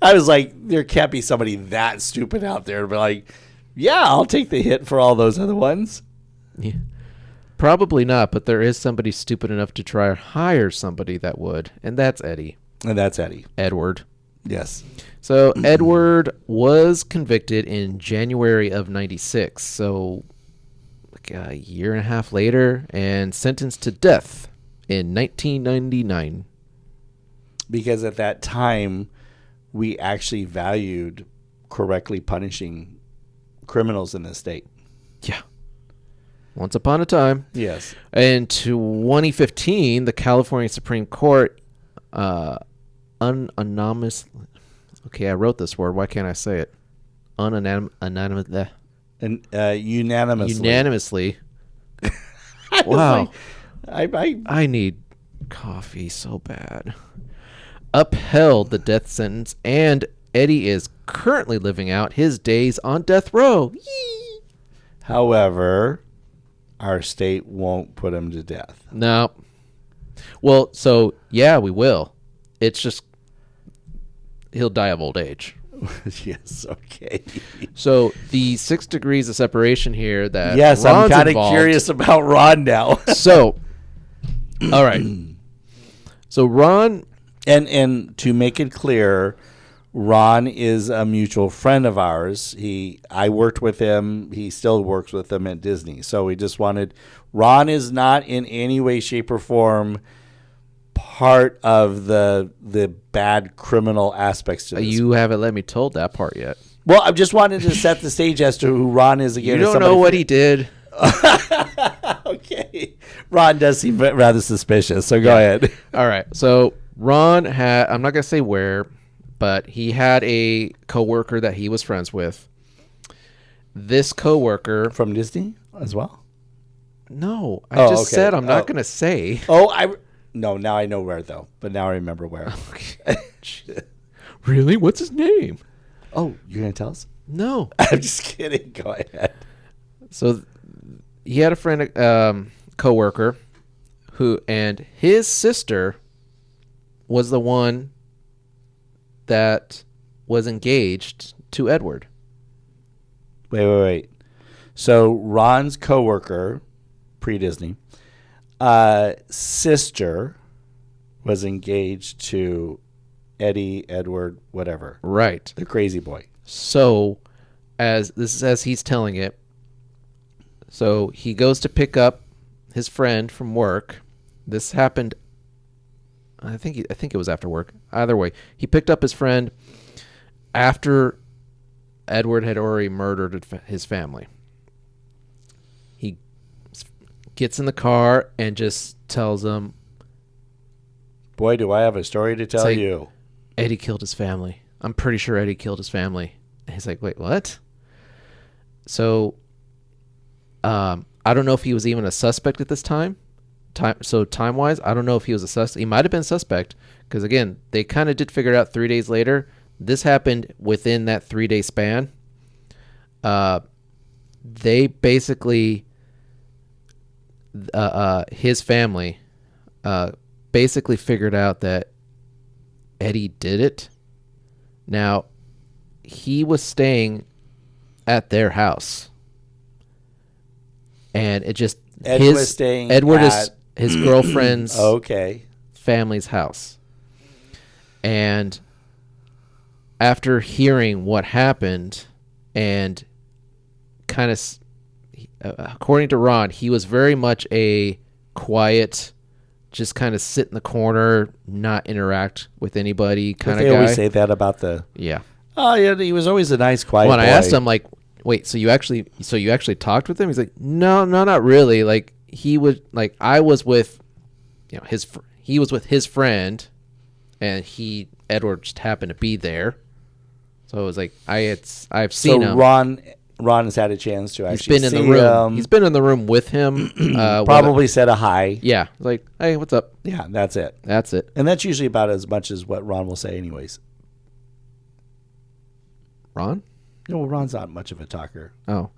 I was like, there can't be somebody that stupid out there to be like, Yeah, I'll take the hit for all those other ones. Yeah. Probably not, but there is somebody stupid enough to try to hire somebody that would, and that's Eddie. And that's Eddie. Edward. Yes. So Edward was convicted in January of 96, so like a year and a half later, and sentenced to death in 1999. Because at that time, we actually valued correctly punishing criminals in the state. Yeah. Once upon a time. Yes. In 2015, the California Supreme Court unanimous. Okay, I wrote this word. Why can't I say it? Unanimously. Unanimously. Wow. I need coffee so bad. Upheld the death sentence, and Eddie is currently living out his days on death row. Yee. However, our state won't put him to death. No. Well, so yeah, we will. It's just he'll die of old age. Yes, okay. So the 6 degrees of separation here that yes, Ron's I'm kind of involved. curious about Ron now. So, all right. So Ron, and to make it clear, Ron is a mutual friend of ours. I worked with him. He still works with them at Disney. So we just wanted, Ron is not in any way, shape, or form part of the bad criminal aspects to this. you haven't let me told that part yet. Well, I just wanted to set the stage as to who Ron is again. You don't know what he did. Okay. Ron does seem rather suspicious, so go ahead. All right. So Ron had, I'm not going to say where, but he had a coworker that he was friends with. This coworker, From Disney as well? no, I just okay. said I'm not going to say. No, now I know where, though. But now I remember where. Really? What's his name? Oh, you're going to tell us? No. I'm just kidding. Go ahead. So he had a friend, coworker, and his sister was the one that was engaged to Edward. Wait. So Ron's coworker, pre-Disney, sister was engaged to Eddie, Edward, whatever. Right. The crazy boy. So, as he's telling it, so he goes to pick up his friend from work. This happened. I think it was after work. Either way, he picked up his friend after Edward had already murdered his family. He gets in the car and just tells him, Boy, do I have a story to tell like, you. Eddie killed his family. I'm pretty sure Eddie killed his family. And he's like, wait, what? So, I don't know if he was even a suspect at this time. Time-wise, I don't know if he was a suspect. He might have been suspect because, again, they kind of did figure it out 3 days later. This happened within that 3-day span. They basically, his family, basically figured out that Eddie did it. Now, he was staying at their house, and it just Edward was staying Edward at is his girlfriend's family's house. And after hearing what happened, and kind of, according to Ron, he was very much a quiet, just kind of sit in the corner, not interact with anybody kind of guy. They always say that about the... Yeah. Oh, yeah, he was always a nice, quiet boy. When I asked him, like, wait, so you actually talked with him? He's like, no, not really. Like, he would, like, I was with, he was with his friend, and Edward just happened to be there. So it was like, I've seen him. Ron has had a chance to He's actually been in see the room. him. He's been in the room with him. Probably said a hi. Yeah, like, hey, what's up? Yeah, that's it. That's it. And that's usually about as much as what Ron will say anyways. Ron? No, well, Ron's not much of a talker. Oh.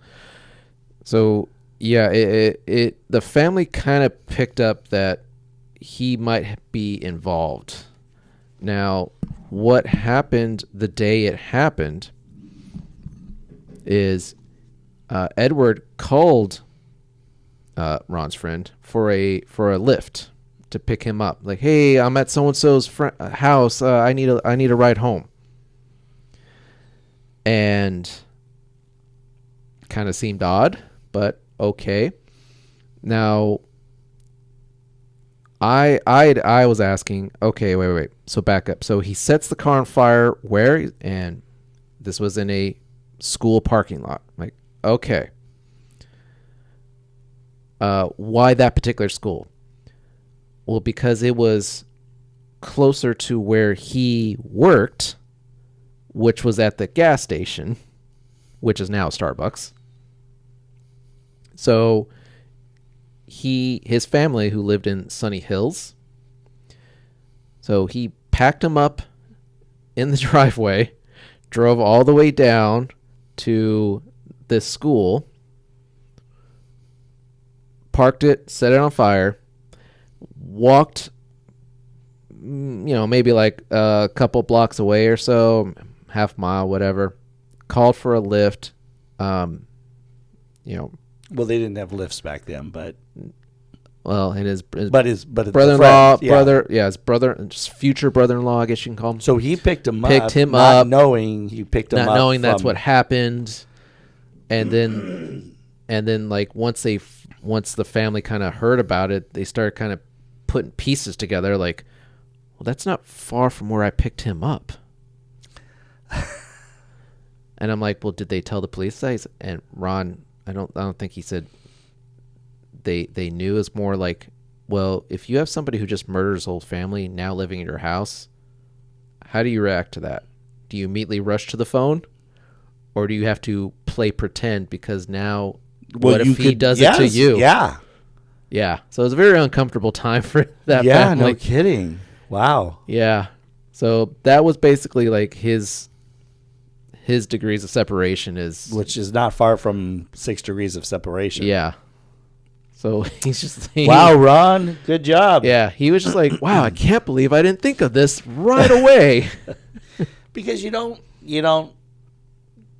So, yeah, the family kind of picked up that he might be involved. Now, what happened the day it happened is Edward called Ron's friend for a lift to pick him up. Like, hey, I'm at so and so's house. I need a ride home. And kind of seemed odd, but okay. Now, I was asking, okay, wait. So back up. So he sets the car on fire where? And this was in a school parking lot. Like, okay. Why that particular school? Well, because it was closer to where he worked, which was at the gas station, which is now Starbucks. So his family, who lived in Sunny Hills, so he packed him up in the driveway, drove all the way down to this school, parked it, set it on fire, walked, maybe like a couple blocks away or so, half mile, whatever, called for a lift. Well, they didn't have lifts back then, but and his brother-in-law, his future brother-in-law, I guess you can call him. So he picked him up, not knowing he picked him up, not knowing that's what happened, and then like once the family kind of heard about it, they started kind of putting pieces together. Like, well, that's not far from where I picked him up. And I'm like, well, did they tell the police that? And Ron, I don't think he said they knew. It's more like, well, if you have somebody who just murdered his whole family now living in your house, how do you react to that? Do you immediately rush to the phone, or do you have to play pretend because now what if he does it to you? Yeah. So it was a very uncomfortable time for that family. Yeah, no kidding. Wow. Yeah. So that was basically like his degrees of separation which is not far from 6 degrees of separation. Yeah. So he's just wow, Ron, good job. Yeah, he was just like, wow, I can't believe I didn't think of this right away. Because you don't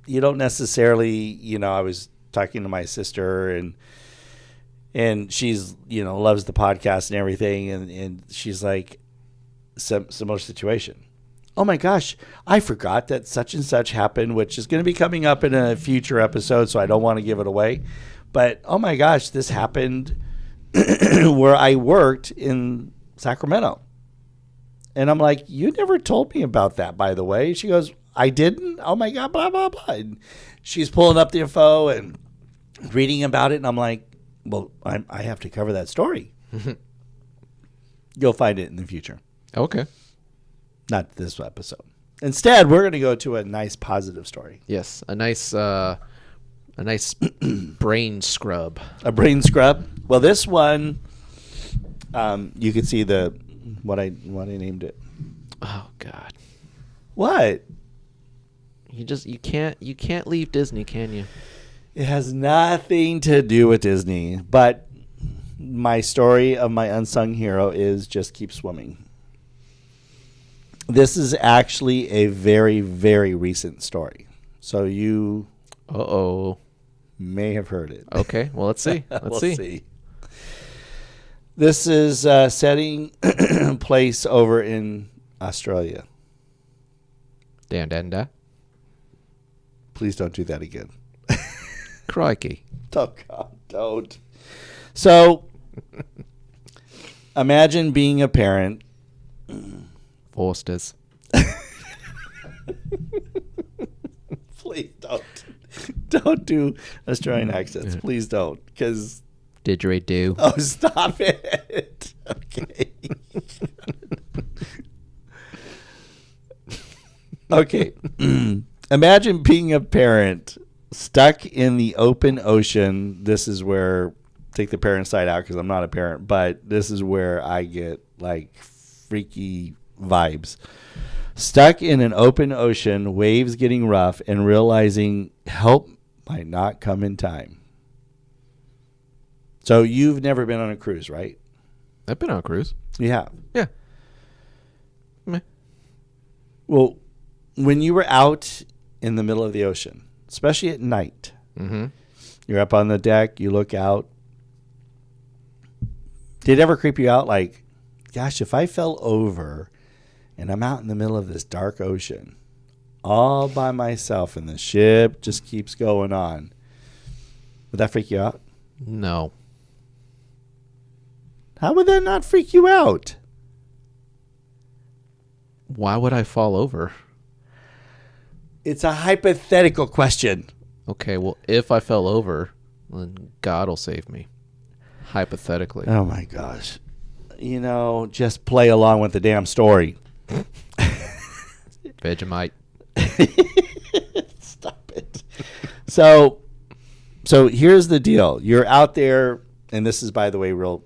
necessarily, I was talking to my sister and she's, loves the podcast and everything, and she's like, similar situation. Oh my gosh, I forgot that such and such happened, which is going to be coming up in a future episode, so I don't want to give it away. But, oh my gosh, this happened where I worked in Sacramento. And I'm like, you never told me about that, by the way. She goes, I didn't? Oh my God, blah, blah, blah. And she's pulling up the info and reading about it. And I'm like, well, I have to cover that story. You'll find it in the future. Okay. Not this episode. Instead, we're going to go to a nice positive story. Yes, a nice brain scrub. A brain scrub. Well, this one, you can see what I named it. Oh God. What? You can't leave Disney, can you? It has nothing to do with Disney, but my story of my unsung hero is Just Keep Swimming. This is actually a very, very recent story. So you may have heard it. Okay, well, let's see. Let's see. This is setting place over in Australia. Da. Please don't do that again. Crikey. Oh, God, don't. So, imagine being a parent. Forsters. Please don't do Australian accents. Please don't, because Didgeridoo. Oh, stop it. Okay. Okay. Imagine being a parent stuck in the open ocean. This is where, take the parent side out because I'm not a parent, but this is where I get like freaky vibes. Stuck in an open ocean, waves getting rough, and realizing help might not come in time. So you've never been on a cruise, right? I've been on a cruise. You have? Yeah. Meh. Well, when you were out in the middle of the ocean, especially at night, mm-hmm. You're up on the deck. You look out. Did it ever creep you out? Like, gosh, if I fell over and I'm out in the middle of this dark ocean all by myself and the ship just keeps going on, would that freak you out? No. How would that not freak you out? Why would I fall over? It's a hypothetical question. Okay, well, if I fell over, then God will save me. Hypothetically. Oh, my gosh. Just play along with the damn story. Vegemite. Stop it. So here's the deal. You're out there, and this is, by the way, real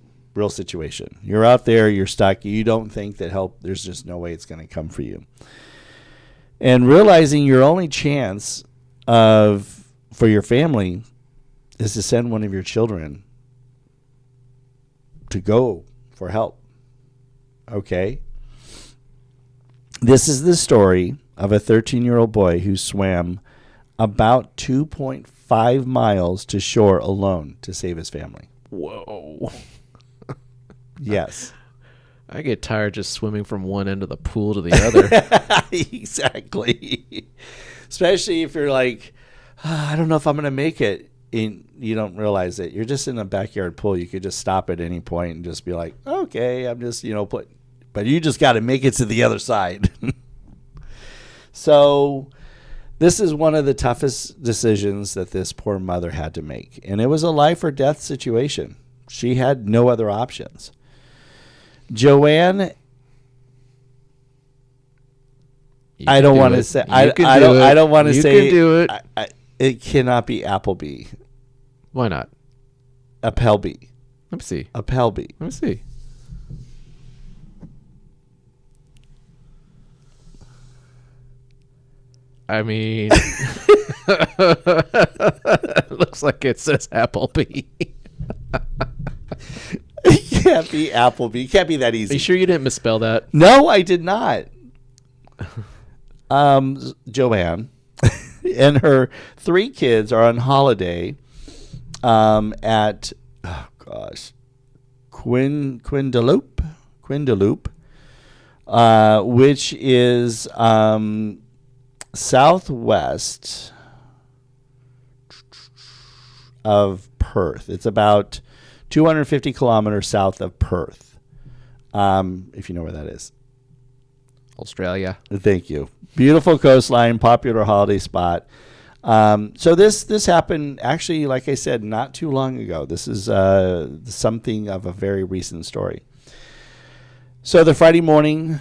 situation. You're out there, you're stuck. You don't think that help, there's just no way it's going to come for you. And realizing your only chance for your family is to send one of your children to go for help. Okay? This is the story of a 13-year-old boy who swam about 2.5 miles to shore alone to save his family. Whoa. Yes. I get tired just swimming from one end of the pool to the other. Exactly. Especially if you're like, I don't know if I'm going to make it. And you don't realize it. You're just in a backyard pool. You could just stop at any point and just be like, okay, I'm just, but you just got to make it to the other side. So this is one of the toughest decisions that this poor mother had to make. And it was a life or death situation. She had no other options. Joanne, I don't want to say, I don't want to say, you can do it. It cannot be Appleby. Why not? Appleby. Let me see. Appleby. Let me see. I mean, it looks like it says Appleby. It can't be Appleby. It can't be that easy. Are you sure you didn't misspell that? No, I did not. Joanne and her 3 kids are on holiday at Quindaloupe, which is southwest of Perth. It's about 250 kilometers south of Perth, if you know where that is. Australia. Thank you. Beautiful coastline, popular holiday spot. So this happened actually, like I said, not too long ago. This is something of a very recent story. So the Friday morning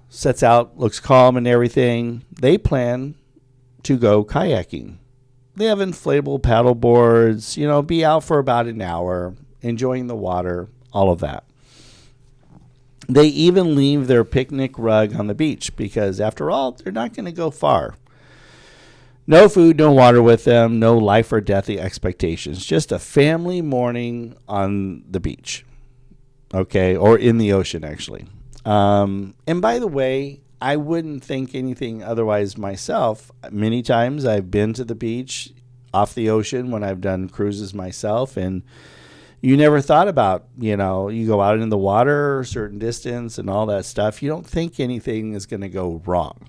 sets out, looks calm and everything. They plan to go kayaking. They have inflatable paddle boards, be out for about an hour, enjoying the water, all of that. They even leave their picnic rug on the beach because, after all, they're not going to go far. No food, no water with them, no life or death expectations. Just a family morning on the beach, okay, or in the ocean, actually. And by the way, I wouldn't think anything otherwise myself. Many times I've been to the beach off the ocean when I've done cruises myself, and you never thought about, you go out in the water a certain distance and all that stuff. You don't think anything is going to go wrong.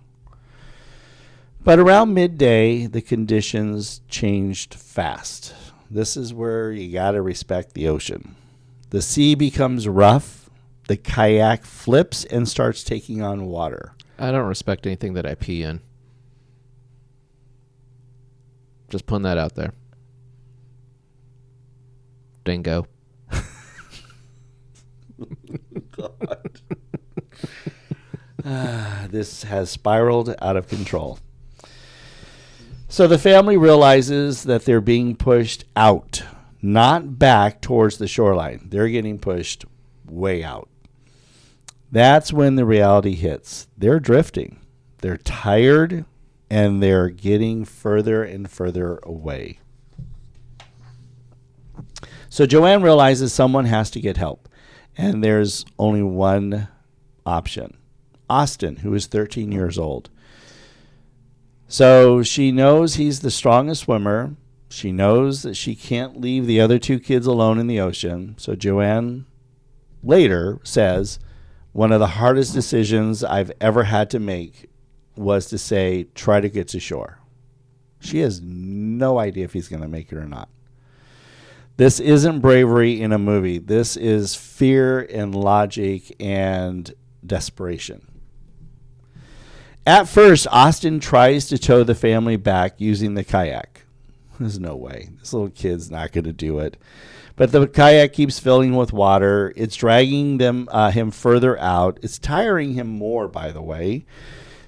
But around midday, the conditions changed fast. This is where you got to respect the ocean. The sea becomes rough. The kayak flips and starts taking on water. I don't respect anything that I pee in. Just putting that out there. Dingo. God. This has spiraled out of control. So the family realizes that they're being pushed out, not back towards the shoreline. They're getting pushed way out. That's when the reality hits. They're drifting. They're tired, and they're getting further and further away. So Joanne realizes someone has to get help, and there's only one option. Austin, who is 13 years old. So she knows he's the strongest swimmer. She knows that she can't leave the other two kids alone in the ocean. So Joanne later says, one of the hardest decisions I've ever had to make was to say, try to get to shore. She has no idea if he's going to make it or not. This isn't bravery in a movie. This is fear and logic and desperation. At first, Austin tries to tow the family back using the kayak. There's no way. This little kid's not going to do it. But the kayak keeps filling with water. It's dragging him further out. It's tiring him more, by the way.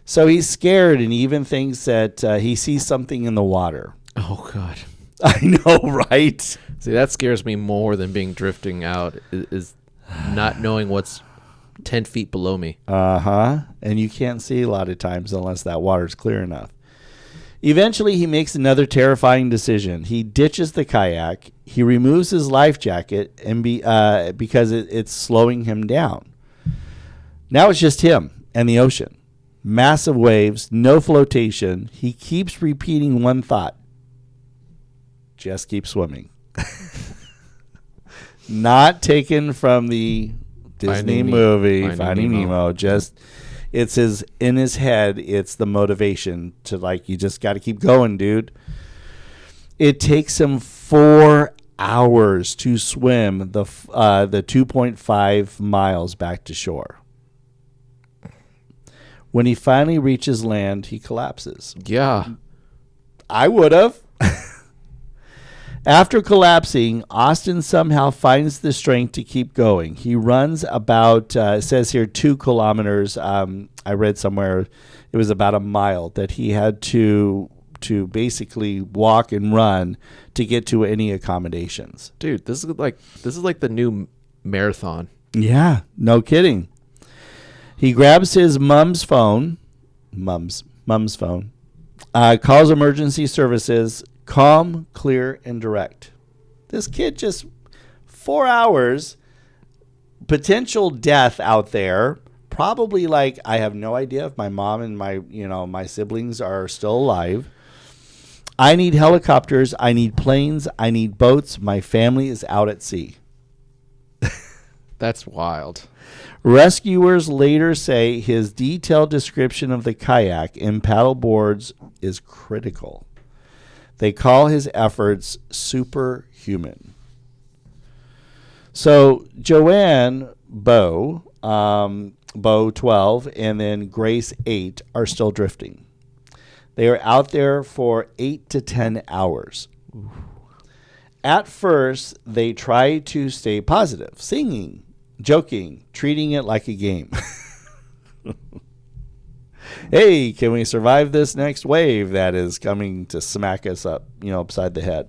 So he's scared and even thinks that he sees something in the water. Oh, God. I know, right? See, that scares me more than being drifting out, is not knowing what's 10 feet below me. Uh-huh. And you can't see a lot of times unless that water's clear enough. Eventually, he makes another terrifying decision. He ditches the kayak. He removes his life jacket and because it's slowing him down. Now it's just him and the ocean. Massive waves, no flotation. He keeps repeating one thought. Just keep swimming. Not taken from the Disney movie Finding Nemo. Just it's in his head. It's the motivation to, like, you just got to keep going, dude. It takes him 4 hours to swim the 2.5 miles back to shore. When he finally reaches land, he collapses. Yeah. I would have. After collapsing, Austin somehow finds the strength to keep going. He runs about, it says here, 2 kilometers. I read somewhere it was about a mile that he had to basically walk and run to get to any accommodations. Dude, this is like the new marathon. Yeah, no kidding. He grabs his mom's phone, calls emergency services. Calm, clear, and direct. This kid just 4 hours, potential death out there. Probably like, I have no idea if my mom and my siblings are still alive. I need helicopters. I need planes. I need boats. My family is out at sea. That's wild. Rescuers later say his detailed description of the kayak and paddle boards is critical. They call his efforts superhuman. So Joanne, Bo 12, and then Grace 8 are still drifting. They are out there for 8 to 10 hours. Ooh. At first, they try to stay positive, singing, joking, treating it like a game. Hey, can we survive this next wave that is coming to smack us up, upside the head?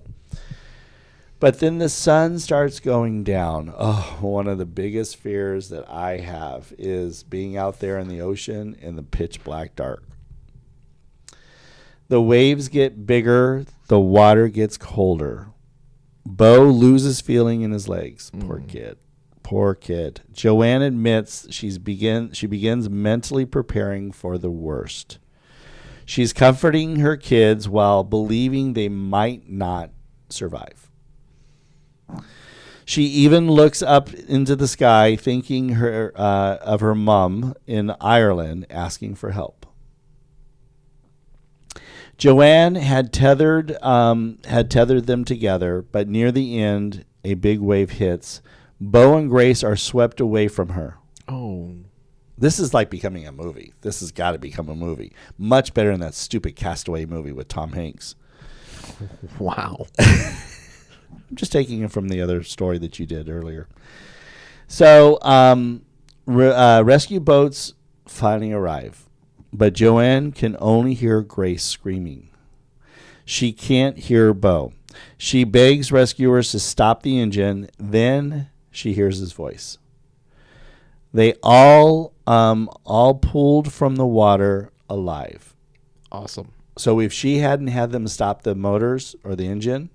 But then the sun starts going down. Oh, one of the biggest fears that I have is being out there in the ocean in the pitch black dark. The waves get bigger. The water gets colder. Bo loses feeling in his legs. Poor kid. Joanne admits she begins mentally preparing for the worst. She's comforting her kids while believing they might not survive. She even looks up into the sky, thinking of her mom in Ireland, asking for help. Joanne had tethered them together, but near the end, a big wave hits. Bo and Grace are swept away from her. Oh. This is like becoming a movie. This has got to become a movie. Much better than that stupid Castaway movie with Tom Hanks. Wow. I'm just taking it from the other story that you did earlier. So, rescue boats finally arrive, but Joanne can only hear Grace screaming. She can't hear Bo. She begs rescuers to stop the engine. Then she hears his voice. They all pulled from the water alive. Awesome. So if she hadn't had them stop the motors or the engine,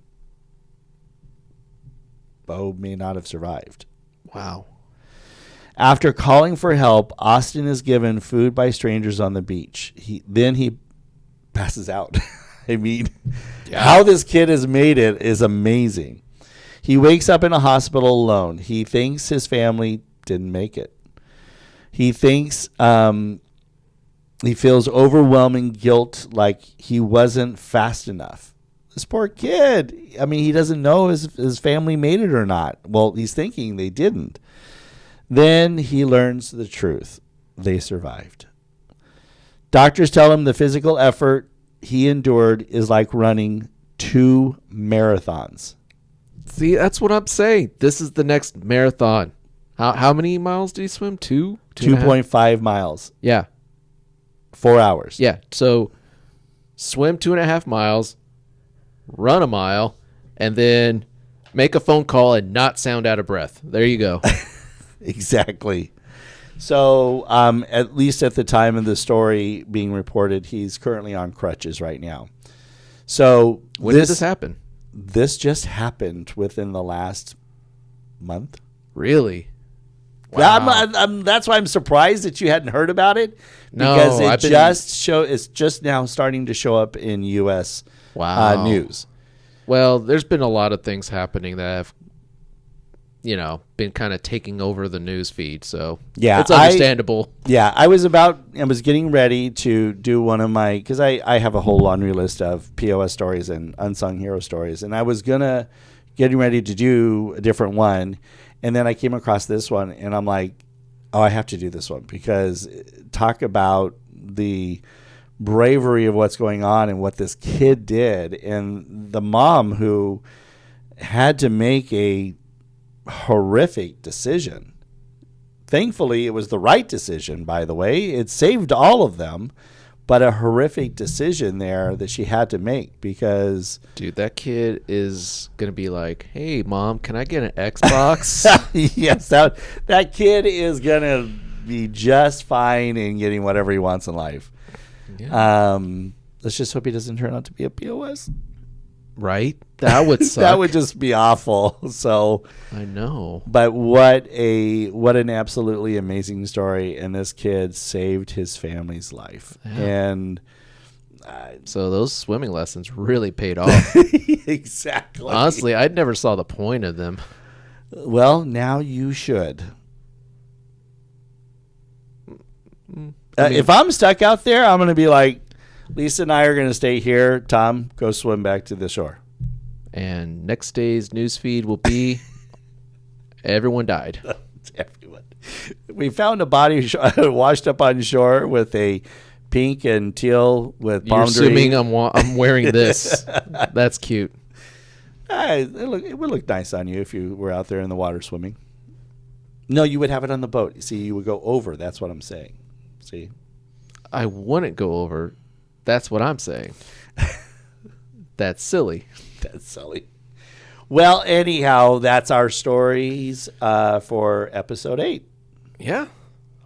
Bo may not have survived. Wow. After calling for help, Austin is given food by strangers on the beach. Then he passes out. I mean, how this kid has made it is amazing. He wakes up in a hospital alone. He thinks his family didn't make it. He thinks he feels overwhelming guilt, like he wasn't fast enough. This poor kid. I mean, he doesn't know his family made it or not. Well, he's thinking they didn't. Then he learns the truth. They survived. Doctors tell him the physical effort he endured is like running 2 marathons. See, that's what I'm saying. This is the next marathon. How many miles did he swim? 2.5 miles. Yeah. 4 hours. Yeah. So swim 2.5 miles, run a mile, and then make a phone call and not sound out of breath. There you go. Exactly. So at least at the time of the story being reported, he's currently on crutches right now. So when did this happen? This just happened within the last month. Really? Wow. That's why I'm surprised that you hadn't heard about it. Because it's just now starting to show up in U.S. News. Well, there's been a lot of things happening that have, been kind of taking over the news feed. So yeah, it's understandable. I was getting ready to do one of my, because I have a whole laundry list of POS stories and unsung hero stories. And I was getting ready to do a different one. And then I came across this one and I'm like, oh, I have to do this one, because talk about the bravery of what's going on and what this kid did, and the mom who had to make a horrific decision. Thankfully, it was the right decision, by the way. It saved all of them, but a horrific decision there that she had to make, because... Dude, that kid is going to be like, hey, Mom, can I get an Xbox? Yes, that kid is going to be just fine in getting whatever he wants in life. Yeah. Let's just hope he doesn't turn out to be a POS. Right? That would suck. That would just be awful. So I know. But what an absolutely amazing story, and this kid saved his family's life. Yeah. And so those swimming lessons really paid off. Exactly. Honestly, I never saw the point of them. Well, now you should. If I'm stuck out there, I'm going to be like, Lisa and I are going to stay here. Tom, go swim back to the shore. And next day's news feed will be everyone died. Everyone. We found a body washed up on shore with a pink and teal with palm tree. You're assuming I'm wearing this. That's cute. It would look nice on you if you were out there in the water swimming. No, you would have it on the boat. You see, you would go over. That's what I'm saying. See? I wouldn't go over. That's what I'm saying. That's silly. That's silly. Well, anyhow, that's our stories for episode 8. Yeah.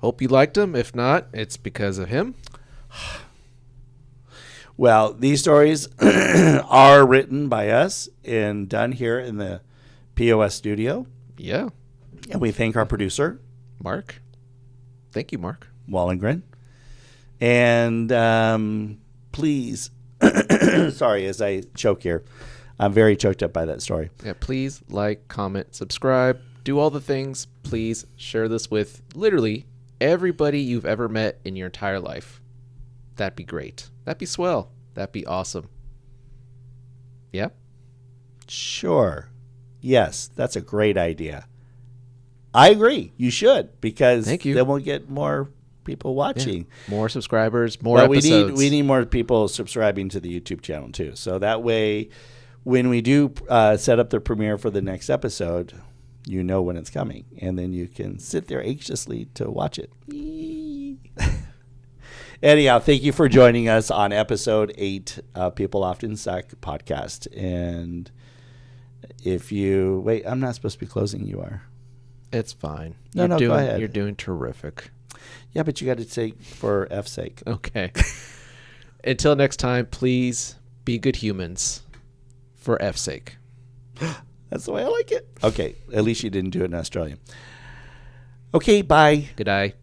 Hope you liked them. If not, it's because of him. Well, these stories are written by us and done here in the POS studio. Yeah. And we thank our producer, Mark. Thank you, Mark Wallengren. And please, sorry, as I choke here, I'm very choked up by that story. Yeah, please like, comment, subscribe, do all the things. Please share this with literally everybody you've ever met in your entire life. That'd be great. That'd be swell. That'd be awesome. Yeah? Sure. Yes, that's a great idea. I agree. You should, because Thank you. Then we'll get more people watching. Yeah. More subscribers, more episodes. We need more people subscribing to the YouTube channel too. So that way, when we do set up the premiere for the next episode, you know when it's coming. And then you can sit there anxiously to watch it. Anyhow, thank you for joining us on episode 8 of People Often Suck podcast. And if you... Wait, I'm not supposed to be closing. You are. It's fine. No, go ahead. You're doing terrific. Yeah, but you got to say for F's sake. Okay. Until next time, please be good humans for F's sake. That's the way I like it. Okay, at least you didn't do it in Australia. Okay, bye. Good day.